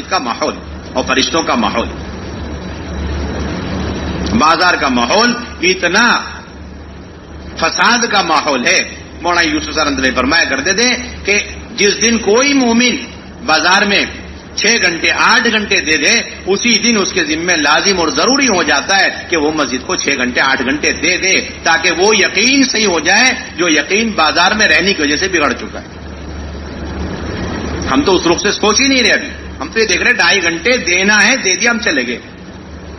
مسجد کا ماحول اور فرشتوں کا ماحول. بازار کا ماحول اتنا فساد کا ماحول ہے. مولانا یوسف سرندلے فرمایا کرتے تھے کہ جس دن کوئی مومن بازار میں 6 گھنٹے 8 گھنٹے دے دے, اسی دن اس کے ذمہ لازم اور ضروری ہو جاتا ہے کہ وہ مسجد کو 6 گھنٹے 8 گھنٹے دے دے, تاکہ وہ یقین صحیح ہو جائے جو یقین بازار میں رہنے کی وجہ سے بگڑ چکا ہے. ہم تو اس رخ سے سوچ ہی نہیں رہے. ابھی ہم تو یہ دیکھ رہے 2.5 گھنٹے دینا ہے, دے دیا, ہم چلے گئے.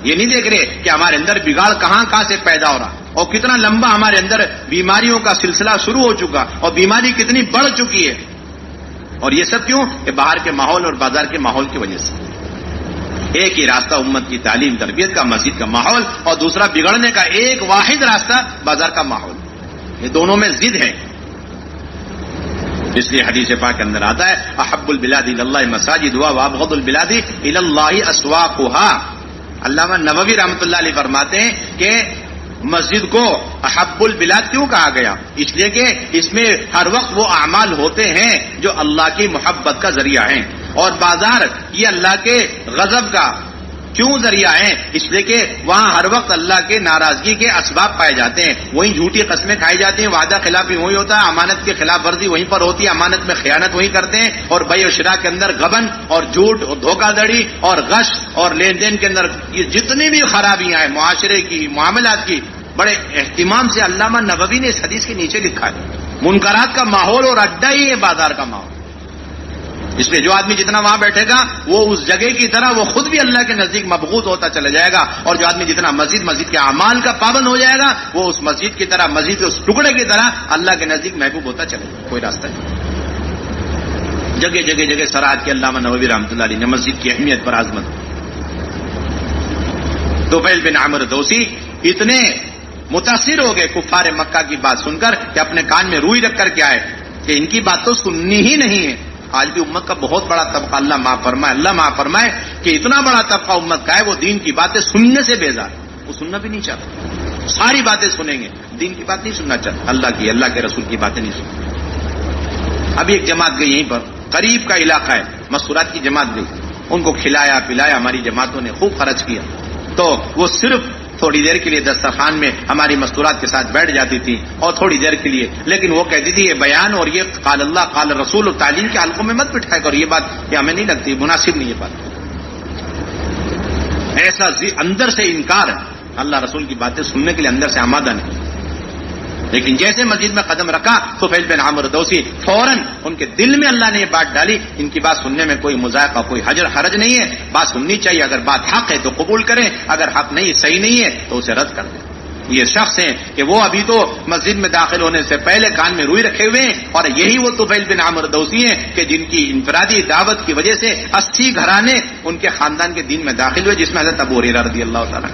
یہ نہیں دیکھ رہے کہ ہمارے اندر بگاڑ کہاں سے پیدا ہو رہا اور کتنا لمبا ہمارے اندر بیماریوں کا سلسلہ شروع ہو چکا اور بیماری کتنی بڑھ چکی ہے. اور یہ سب کیوں؟ کہ باہر کے ماحول اور بازار کے ماحول کی وجہ سے. ایک ہی راستہ امت کی تعلیم تربیت کا, مسجد کا ماحول, اور دوسرا بگڑنے کا ایک واحد راستہ بازار کا ماحول. یہ دونوں میں ضد ہے. اس لیے حدیث پاک کے اندر آتا ہے احب البلاد الی اللہ مساجدها وابغض البلاد الی اللہ اسواقها. علامہ نووی رحمۃ اللہ علیہ فرماتے ہیں کہ مسجد کو احب البلاد کیوں کہا گیا؟ اس لیے کہ اس میں ہر وقت وہ اعمال ہوتے ہیں جو اللہ کی محبت کا ذریعہ ہیں, اور بازار یہ اللہ کے غضب کا کیوں ذریعہ ہیں؟ اس لیے کہ وہاں ہر وقت اللہ کے ناراضگی کے اسباب پائے جاتے ہیں. وہیں جھوٹی قسمیں کھائی جاتی ہیں, وعدہ خلافی وہی ہوتا ہے, امانت کی خلاف ورزی وہیں پر ہوتی ہے, امانت میں خیانت وہی کرتے ہیں, اور بیع و شراء کے اندر غبن اور جھوٹ اور دھوکہ دڑی اور غش اور لین دین کے اندر یہ جتنی بھی خرابیاں ہیں معاشرے کی, معاملات کی, بڑے اہتمام سے علامہ نووی نے اس حدیث کے نیچے لکھا ہے. منکرات کا ماحول اور اڈا ہی ہے بازار کا ماحول. اس لیے جو آدمی جتنا وہاں بیٹھے گا وہ اس جگہ کی طرح وہ خود بھی اللہ کے نزدیک مبغوض ہوتا چلا جائے گا, اور جو آدمی جتنا مسجد کے اعمال کا پابند ہو جائے گا وہ اس مسجد کی طرح, مسجد کے اس ٹکڑے کی طرح اللہ کے نزدیک محبوب ہوتا چلے گا. کوئی راستہ نہیں. جگہ جگہ سراحت کی علامہ نووی رحمۃ اللہ علیہ نے مسجد کی اہمیت پر عظمت. طفیل بن عمرو دوسی اتنے متاثر ہو گئے کفار مکہ کی بات سن کر کہ اپنے کان میں روئی رکھ کر کے آئے کہ ان کی بات تو سننی ہی نہیں ہے. آج بھی امت کا بہت بڑا طبقہ, اللہ معاف فرمائے کہ اتنا بڑا طبقہ امت کا ہے وہ دین کی باتیں سننے سے بیزار, وہ سننا بھی نہیں چاہتا. ساری باتیں سنیں گے, دین کی بات نہیں سننا چاہتا, اللہ کے رسول کی باتیں نہیں سنتے. ابھی ایک جماعت گئی یہیں پر, قریب کا علاقہ ہے, مستورات کی جماعت گئی, ان کو کھلایا پلایا ہماری جماعتوں نے, خوب خرچ کیا. تو وہ صرف تھوڑی دیر کے لیے دسترخوان میں ہماری مستورات کے ساتھ بیٹھ جاتی تھی, اور تھوڑی دیر کے لیے, لیکن وہ کہتی تھی یہ بیان اور یہ قال اللہ قال رسول اور تعلیم کے حلقوں میں مت بٹھایا کرو, یہ بات یہ ہمیں نہیں لگتی, مناسب نہیں یہ بات. ایسا اندر سے انکار ہے, اللہ رسول کی باتیں سننے کے لیے اندر سے آمادہ نہیں. لیکن جیسے مسجد میں قدم رکھا طفیل بن عمرو دوسی فوراً ان کے دل میں اللہ نے یہ بات ڈالی, ان کی بات سننے میں کوئی مذائقہ, کوئی حرج نہیں ہے, بات سننی چاہیے. اگر بات حق ہے تو قبول کریں, اگر حق نہیں, صحیح نہیں ہے تو اسے رد کر دیں. یہ شخص ہیں کہ وہ ابھی تو مسجد میں داخل ہونے سے پہلے کان میں روئی رکھے ہوئے ہیں, اور یہی وہ طفیل بن عمرو دوسی ہیں کہ جن کی انفرادی دعوت کی وجہ سے 80 گھرانے ان کے خاندان کے دین میں داخل ہوئے, جس میں حضرت ابو ہریرہ رضی اللہ تعالیٰ.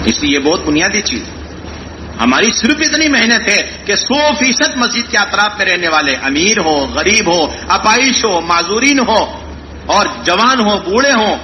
اس لیے یہ بہت بنیادی چیز ہے. ہماری صرف اتنی محنت ہے کہ 100% مسجد کے اطراف میں رہنے والے, امیر ہو, غریب ہو, اپائش ہو, معذورین ہو, اور جوان ہو, بوڑھے ہوں,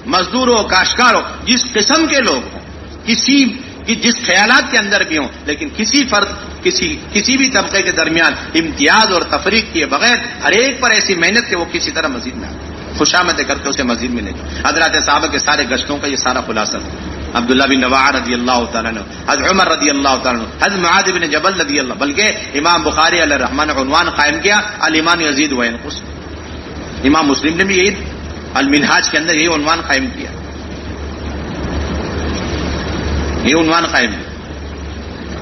مزدور ہو, کاشتکار ہو, جس قسم کے لوگ ہوں, جس خیالات کے اندر بھی ہوں, لیکن کسی فرد کسی بھی طبقے کے درمیان امتیاز اور تفریق کیے بغیر ہر ایک پر ایسی محنت کہ وہ کسی طرح مسجد میں آئے, خوشامدیں کر کے اسے مسجد میں لے جائے. حضرات صحابہ کے سارے گشتوں کا یہ سارا خلاصہ ہے. عبداللہ بن رواحہ رضی اللہ تعالیٰ عنہ, حضرت عمر رضی اللہ تعالیٰ عنہ, حضرت معاذ بن جبل رضی اللہ, بلکہ امام بخاری علیہ الرحمہ نے عنوان قائم کیا الایمان یزید و ینقص. امام مسلم نے بھی یہی المنہاج کے اندر یہی عنوان قائم کیا, یہ عنوان قائم کیا.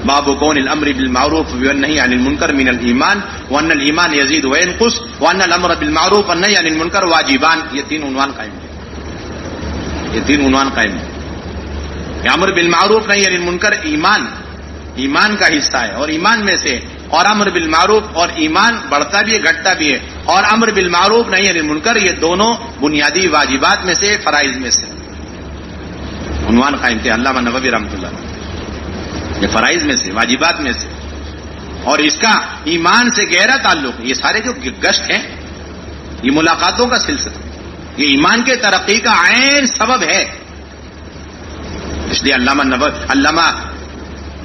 باب کون الامر بالمعروف والنهي عن المنکر من الایمان وان الایمان یزید و ینقص وان الامر بالمعروف والنهي عن المنکر واجبان. یہ تین عنوان قائم کیا. امر بالمعروف نہیں یعنی منکر ایمان کا حصہ ہے, اور ایمان میں سے, اور امر بالمعروف اور ایمان بڑھتا بھی ہے گھٹتا بھی ہے, اور امر بالمعروف نہیں یعنی منکر, یہ دونوں بنیادی واجبات میں سے, فرائض میں سے. عنوان قائم کیا علامہ نووی رحمۃ اللہ علیہ, یہ فرائض میں سے, واجبات میں سے, اور اس کا ایمان سے گہرا تعلق ہے. یہ سارے جو گشت ہیں یہ ملاقاتوں کا سلسلہ, یہ ایمان کے ترقی کا عین سبب ہے. اس لیے علامہ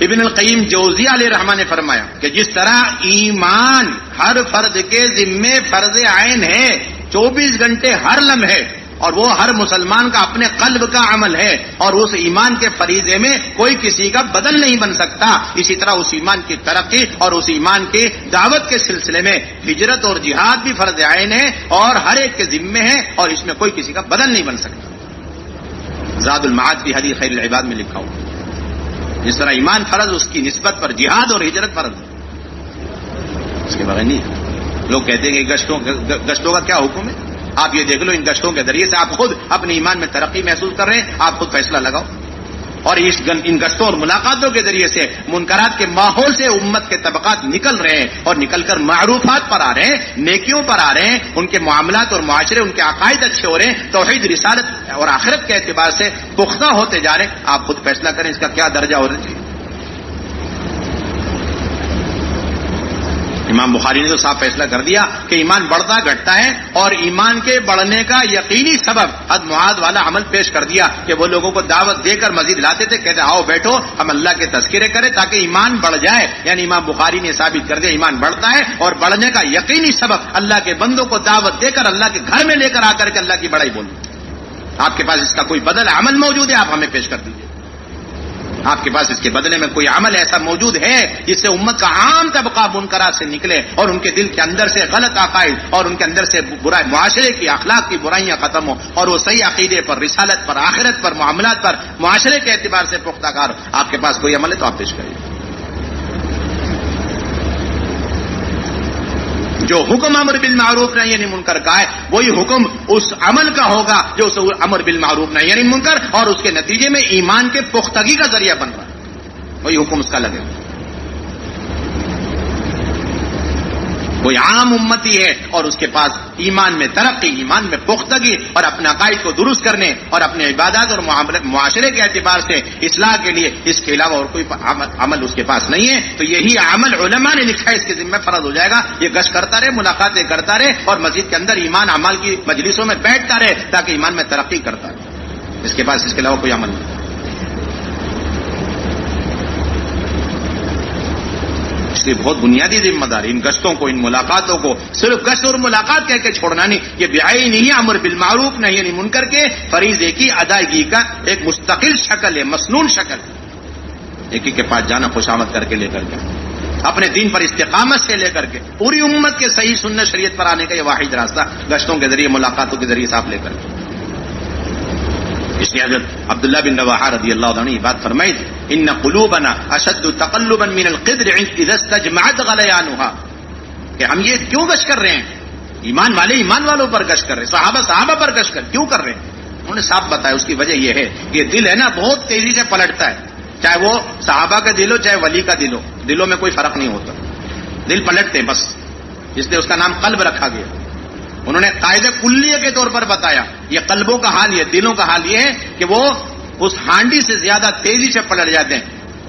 ابن القیم جوزیہ علیہ رحمہ نے فرمایا کہ جس طرح ایمان ہر فرد کے ذمے فرض عین ہے, 24 گھنٹے ہر لمحے، اور وہ ہر مسلمان کا اپنے قلب کا عمل ہے، اور اس ایمان کے فریضے میں کوئی کسی کا بدل نہیں بن سکتا. اسی طرح اس ایمان کی ترقی اور اس ایمان کی دعوت کے سلسلے میں ہجرت اور جہاد بھی فرض عین ہے اور ہر ایک کے ذمے ہے، اور اس میں کوئی کسی کا بدل نہیں بن سکتا. زاد المعاد کی حدیث خیر العباد میں لکھا ہوا، جس طرح ایمان فرض اس کی نسبت پر جہاد اور ہجرت فرض ہے، اس کے بغیر نہیں ہے. لوگ کہتے ہیں کہ گشتوں کا کیا حکم ہے؟ آپ یہ دیکھ لو، ان گشتوں کے ذریعے سے آپ خود اپنے ایمان میں ترقی محسوس کر رہے ہیں، آپ خود فیصلہ لگاؤ. اور ان گشتوں اور ملاقاتوں کے ذریعے سے منکرات کے ماحول سے امت کے طبقات نکل رہے ہیں، اور نکل کر معروفات پر آ رہے ہیں، نیکیوں پر آ رہے ہیں، ان کے معاملات اور معاشرے، ان کے عقائد اچھے ہو رہے ہیں، توحید رسالت اور آخرت کے اعتبار سے پختہ ہوتے جا رہے ہیں. آپ خود فیصلہ کریں اس کا کیا درجہ ہونا چاہیے. امام بخاری نے تو صاف فیصلہ کر دیا کہ ایمان بڑھتا گھٹتا ہے، اور ایمان کے بڑھنے کا یقینی سبب حد معاد والا عمل پیش کر دیا کہ وہ لوگوں کو دعوت دے کر مزید لاتے تھے، کہتے آؤ بیٹھو ہم اللہ کے تذکرے کریں تاکہ ایمان بڑھ جائے. یعنی امام بخاری نے ثابت کر دیا ایمان بڑھتا ہے، اور بڑھنے کا یقینی سبب اللہ کے بندوں کو دعوت دے کر اللہ کے گھر میں لے کر آ کر کے اللہ کی بڑائی بولنا. آپ کے پاس اس کا کوئی بدل عمل موجود ہے، آپ ہمیں پیش کر دیجیے. آپ کے پاس اس کے بدلے میں کوئی عمل ایسا موجود ہے جس سے امت کا عام طبقہ منکرات سے نکلے، اور ان کے دل کے اندر سے غلط عقائد اور ان کے اندر سے برائی، معاشرے کی اخلاق کی برائیاں ختم ہو، اور وہ صحیح عقیدے پر، رسالت پر، آخرت پر، معاملات پر، معاشرے کے اعتبار سے پختہ کار. آپ کے پاس کوئی عمل ہے تو آپ پیش کریے. جو حکم امر بالمعروف نہی عن منکر کا ہے، وہی حکم اس عمل کا ہوگا جو اس امر بالمعروف نہی عن منکر اور اس کے نتیجے میں ایمان کے پختگی کا ذریعہ بن رہا ہے، وہی حکم اس کا لگے گا. کوئی عام امتی ہے اور اس کے پاس ایمان میں ترقی، ایمان میں پختگی اور اپنے عقائد کو درست کرنے اور اپنے عبادات اور معاشرے کے اعتبار سے اصلاح کے لیے اس کے علاوہ اور کوئی عمل اس کے پاس نہیں ہے، تو یہی عمل علماء نے لکھا ہے اس کے ذمہ فرض ہو جائے گا. یہ گشت کرتا رہے، ملاقاتیں کرتا رہے، اور مسجد کے اندر ایمان اعمال کی مجلسوں میں بیٹھتا رہے تاکہ ایمان میں ترقی کرتا رہے. اس کے پاس اس کے علاوہ کوئی عمل نہیں. اس لیے بہت بنیادی ذمہ داری ان گشتوں کو، ان ملاقاتوں کو صرف گشت اور ملاقات کہہ کے چھوڑنا نہیں. یہ بعین ہی امر بالمعروف نہی عن منکر کے فریضے کی ادائیگی کا ایک مستقل شکل ہے، مسنون شکل. ایک کے پاس جانا خوشامد کر کے لے کر کے، اپنے دین پر استقامت سے لے کر کے پوری امت کے صحیح سنت شریعت پر آنے کا یہ واحد راستہ گشتوں کے ذریعے، ملاقاتوں کے ذریعے صاف لے کر کے. اس لیے حضرت عبداللہ بن رواحہ رضی اللہ عنہ نے یہ بات فرمائی تھی، ان قلوبنا اشد تقلبا من القدر اذا استجمعت غلیانها، کہ ہم یہ کیوں گشت کر رہے ہیں؟ ایمان والے ایمان والوں پر گشت کر رہے ہیں، صحابہ پر گشت کیوں کر رہے ہیں؟ انہوں نے صاف بتایا اس کی وجہ یہ ہے کہ یہ دل ہے نا بہت تیزی سے پلٹتا ہے، چاہے وہ صحابہ کا دل ہو چاہے ولی کا دل ہو، دلوں میں کوئی فرق نہیں ہوتا، دل پلٹتے بس، اس لیے اس کا نام قلب رکھا گیا. انہوں نے قاعدہ کلیہ کے طور پر بتایا یہ قلبوں کا حال، یہ دلوں کا حال یہ ہے کہ وہ اس ہانڈی سے زیادہ تیزی سے پلٹ جاتے ہیں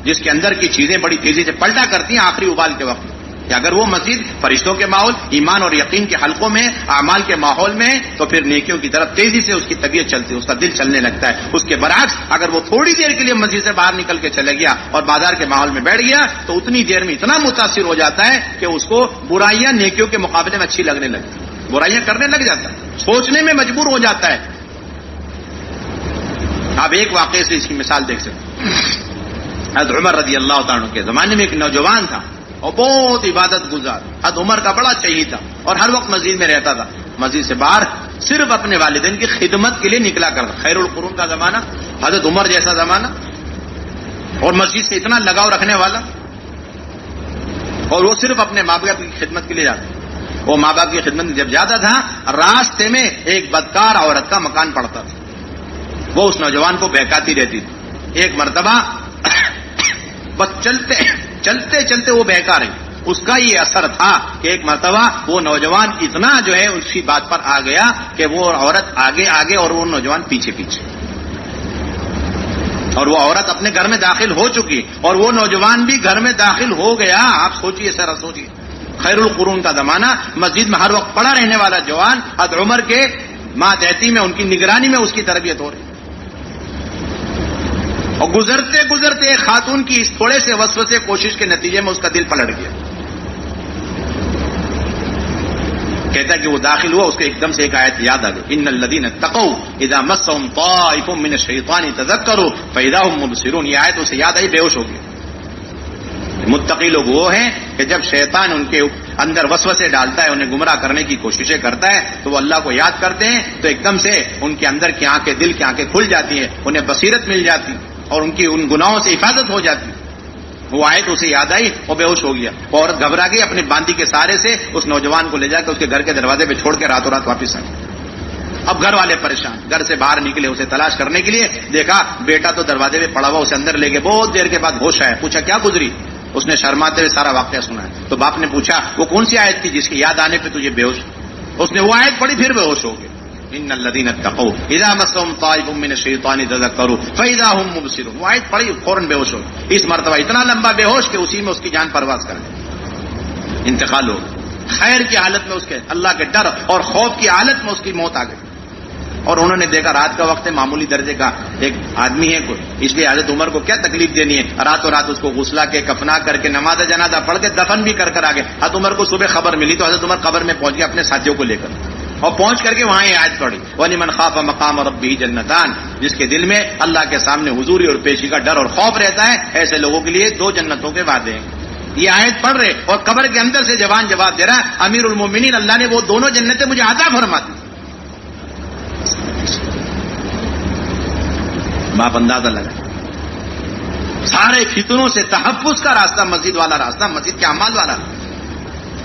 جس کے اندر کی چیزیں بڑی تیزی سے پلٹا کرتی ہیں آخری ابال کے وقت. کہ اگر وہ مزید فرشتوں کے ماحول، ایمان اور یقین کے حلقوں میں، اعمال کے ماحول میں، تو پھر نیکیوں کی طرف تیزی سے اس کی طبیعت چلتی ہے، اس کا دل چلنے لگتا ہے. اس کے برعکس اگر وہ تھوڑی دیر کے لیے مسجد سے باہر نکل کے چلے گیا اور بازار کے ماحول میں بیٹھ گیا تو اتنی دیر میں اتنا متاثر ہو جاتا ہے کہ اس کو برائیاں نیکیوں کے مقابلے میں اچھی لگنے لگتی ہیں، برائیاں کرنے لگ جاتا ہے، سوچنے میں مجبور ہو جاتا ہے. آپ ایک واقعے سے اس کی مثال دیکھ سکتے ہیں. حضرت عمر رضی اللہ تعالیٰ کے زمانے میں ایک نوجوان تھا اور بہت عبادت گزار، حضرت عمر کا بڑا چہیتا تھا اور ہر وقت مسجد میں رہتا تھا. مسجد سے باہر صرف اپنے والدین کی خدمت کے لیے نکلا کرتا. خیر القرون کا زمانہ، حضرت عمر جیسا زمانہ، اور مسجد سے اتنا لگاؤ رکھنے والا، اور وہ صرف اپنے ماں باپ کی خدمت کے لیے جاتا. وہ ماں باپ کی خدمت جب جاتا تھا راستے میں ایک بدکار عورت کا مکان پڑتا تھا، وہ اس نوجوان کو بہکاتی رہتی تھی. ایک مرتبہ بس چلتے چلتے وہ بہکا رہی. اس کا یہ اثر تھا کہ ایک مرتبہ وہ نوجوان اتنا جو ہے اس کی بات پر آ گیا کہ وہ عورت آگے آگے اور وہ نوجوان پیچھے پیچھے، اور وہ عورت اپنے گھر میں داخل ہو چکی اور وہ نوجوان بھی گھر میں داخل ہو گیا. آپ سوچئے سر، سوچئے خیر القرون کا زمانہ، مسجد میں ہر وقت پڑا رہنے والا جوان حضرت عمر کے ماتحتی میں، ان کی نگرانی میں اس کی تربیت ہو رہی. اور گزرتے گزرتے ایک خاتون کی اس تھوڑے سے وسوسے کوشش کے نتیجے میں اس کا دل پلٹ گیا. کہتا ہے کہ وہ داخل ہوا، اس کو ایک دم سے ایک آیت یاد آ گئی، ان الذین اتقوا اذا مسهم طائف من الشیطان تذکروا فاذا هم مبصرون. یہ آیت اسے یاد آئی، بے ہوش ہو گیا. متقی لوگ وہ ہیں کہ جب شیطان ان کے اندر وسوسے ڈالتا ہے، انہیں گمراہ کرنے کی کوششیں کرتا ہے، تو وہ اللہ کو یاد کرتے ہیں تو ایک دم سے ان کے اندر کی آنکھیں، دل کی آنکھیں کھل جاتی ہیں، انہیں بصیرت مل جاتی اور ان کی ان گناہوں سے حفاظت ہو جاتی. وہ آیت اسے یاد آئی، وہ بے ہوش ہو گیا. وہ عورت گھبرا گئی، اپنے باندی کے سہارے سے اس نوجوان کو لے جا کے اس کے گھر کے دروازے پہ چھوڑ کے راتوں رات واپس آ گئی. اب گھر والے پریشان، گھر سے باہر نکلے اسے تلاش کرنے کے لیے، دیکھا بیٹا تو دروازے پہ پڑا ہوا، اسے اندر لے گئے. بہت دیر کے بعد ہوش آیا، پوچھا کیا گزری؟ اس نے شرماتے ہوئے سارا واقعہ سنا ہے. تو باپ نے پوچھا وہ کون سی آیت تھی جس کی یاد آنے پہ تجھے بے ہوش؟ اس نے وہ آیت پڑھی، پھر بے ہوش ہو گئے. ان الذین اتقوا اذا مسهم طائف من الشیطان تذکروا فاذا هم مبصرون. وہ آیت پڑھی، فوراً بے ہوش ہو گئے. اس مرتبہ اتنا لمبا بے ہوش کہ اسی میں اس کی جان پرواز کر گئی، انتقال ہو گیا. خیر کی حالت میں اس کے اللہ کے ڈر اور خوف کی حالت میں اس کی موت آ گئی. اور انہوں نے دیکھا رات کا وقت ہے، معمولی درجے کا ایک آدمی ہے، اس لیے حضرت عمر کو کیا تکلیف دینی ہے. راتوں رات اس کو غسلا کے کفنا کر کے نماز جنازہ پڑھ کے دفن بھی کر آگے. حضرت عمر کو صبح خبر ملی تو حضرت عمر قبر میں پہنچ گئے اپنے ساتھیوں کو لے کر، اور پہنچ کر کے وہاں یہ آیت پڑھی، وَلِمَنْ خَافَ مَقَامَ رَبِّهِ جَنَّتَانِ. جس کے دل میں اللہ کے سامنے حضوری اور پیشی کا ڈر اور خوف رہتا ہے، ایسے لوگوں کے لیے 2 جنتوں کے وعدے ہیں. یہ آیت پڑھ رہے اور قبر کے اندر سے جوان جواب دے رہا ہے، امیر المومنین اللہ نے وہ دونوں جنتیں مجھے عطا فرما دی. باپ اندازہ لگا سارے فتنوں سے تحفظ کا راستہ مسجد والا راستہ، مسجد کے اعمال والا.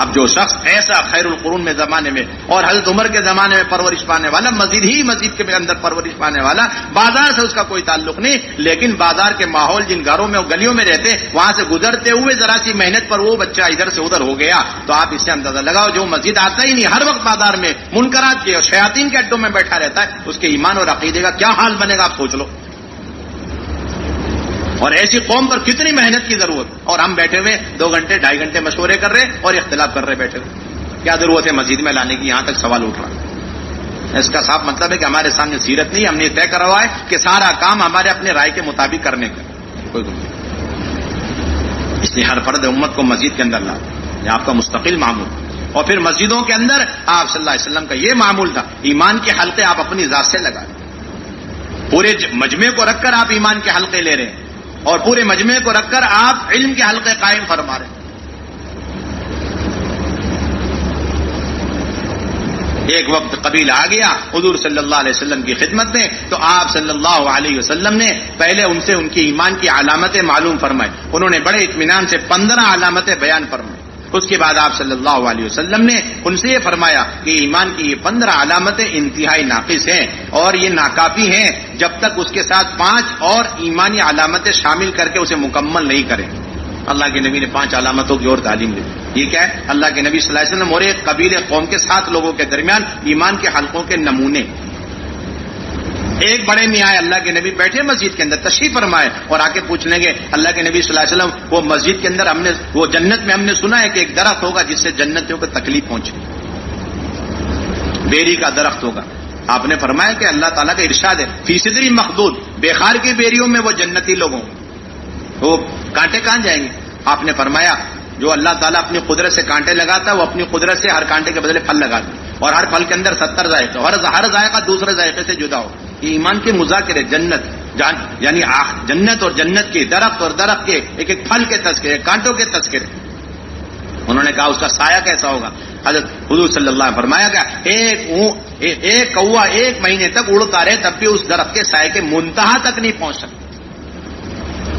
اب جو شخص ایسا خیر القرون میں زمانے میں اور حضرت عمر کے زمانے میں پرورش پانے والا، مسجد کے اندر پرورش پانے والا، بازار سے اس کا کوئی تعلق نہیں، لیکن بازار کے ماحول جن گھروں میں گلیوں میں رہتے، وہاں سے گزرتے ہوئے ذرا سی محنت پر وہ بچہ ادھر سے ادھر ہو گیا، تو آپ اس سے اندازہ لگاؤ جو مسجد آتا ہی نہیں، ہر وقت بازار میں منکرات کے اور شیاطین کے اڈوں میں بیٹھا رہتا ہے، اس کے ایمان اور عقیدے کا کیا حال بنے گا آپ سوچ لو. اور ایسی قوم پر کتنی محنت کی ضرورت، اور ہم بیٹھے ہوئے 2 گھنٹے 2.5 گھنٹے مشورے کر رہے اور اختلاف کر رہے بیٹھے ہوئے. کیا ضرورت ہے مسجد میں لانے کی؟ یہاں تک سوال اٹھ رہا. اس کا صاف مطلب ہے کہ ہمارے سامنے سیرت نہیں، ہم نے طے کرا ہوا ہے کہ سارا کام ہمارے اپنے رائے کے مطابق کرنے کا کوئی گم نہیں. اس لیے ہر فرد امت کو مسجد کے اندر لا، یہ آپ کا مستقل معمول. اور پھر مسجدوں کے اندر آپ صلی اللہ علیہ وسلم کا یہ معمول تھا، ایمان کے حلقے آپ اپنی ذات سے لگا لیں. پورے مجمع کو رکھ کر آپ ایمان کے حلقے لے رہے ہیں، اور پورے مجمع کو رکھ کر آپ علم کے حلقے قائم فرما رہے ہیں. ایک وقت قبیلہ آ گیا حضور صلی اللہ علیہ وسلم کی خدمت میں، تو آپ صلی اللہ علیہ وسلم نے پہلے ان سے ان کی ایمان کی علامتیں معلوم فرمائی. انہوں نے بڑے اطمینان سے 15 علامتیں بیان فرمائی. اس کے بعد آپ صلی اللہ علیہ وسلم نے ان سے یہ فرمایا کہ ایمان کی یہ 15 علامتیں انتہائی ناقص ہیں اور یہ ناکافی ہیں جب تک اس کے ساتھ 5 اور ایمانی علامتیں شامل کر کے اسے مکمل نہیں کریں. اللہ کے نبی نے 5 علامتوں کی اور تعلیم دی. یہ کیا ہے؟ اللہ کے نبی صلی اللہ علیہ وسلم اور ایک قبیلے قوم کے 7 لوگوں کے درمیان ایمان کے حلقوں کے نمونے. ایک بڑے میاں اللہ کے نبی بیٹھے مسجد کے اندر، تشریف فرمائے اور آ کے پوچھ لیں گے اللہ کے نبی صلی اللہ علیہ وسلم وہ مسجد کے اندر ہم نے وہ جنت میں ہم نے سنا ہے کہ ایک درخت ہوگا جس سے جنتیوں کو تکلیف پہنچے، بیری کا درخت ہوگا. آپ نے فرمایا کہ اللہ تعالیٰ کا ارشاد ہے فی صدری مخدود، بےخار کی بیریوں میں وہ جنتی لوگ ہوں، وہ کانٹے کہاں جائیں گے؟ آپ نے فرمایا جو اللہ تعالیٰ اپنی قدرت سے کانٹے لگاتا ہے وہ اپنی قدرت سے ہر کانٹے کے بدلے پھل لگاتا ہے، اور ہر پھل کے اندر 70 ذائقے، ہر ذائقہ دوسرے ذائقے سے جدا ہو. یہ ایمان کے مذاکرے، جنت یعنی جنت اور جنت کے درخت اور درخت کے ایک ایک پھل کے تذکرے، کانٹوں کے تذکرے. انہوں نے کہا اس کا سایہ کیسا ہوگا؟ حضرت حضور صلی اللہ علیہ وسلم فرمایا گیا ایک کوا 1 مہینے تک اڑتا رہے تب بھی اس درخت کے سائے کے منتہا تک نہیں پہنچ سکتا.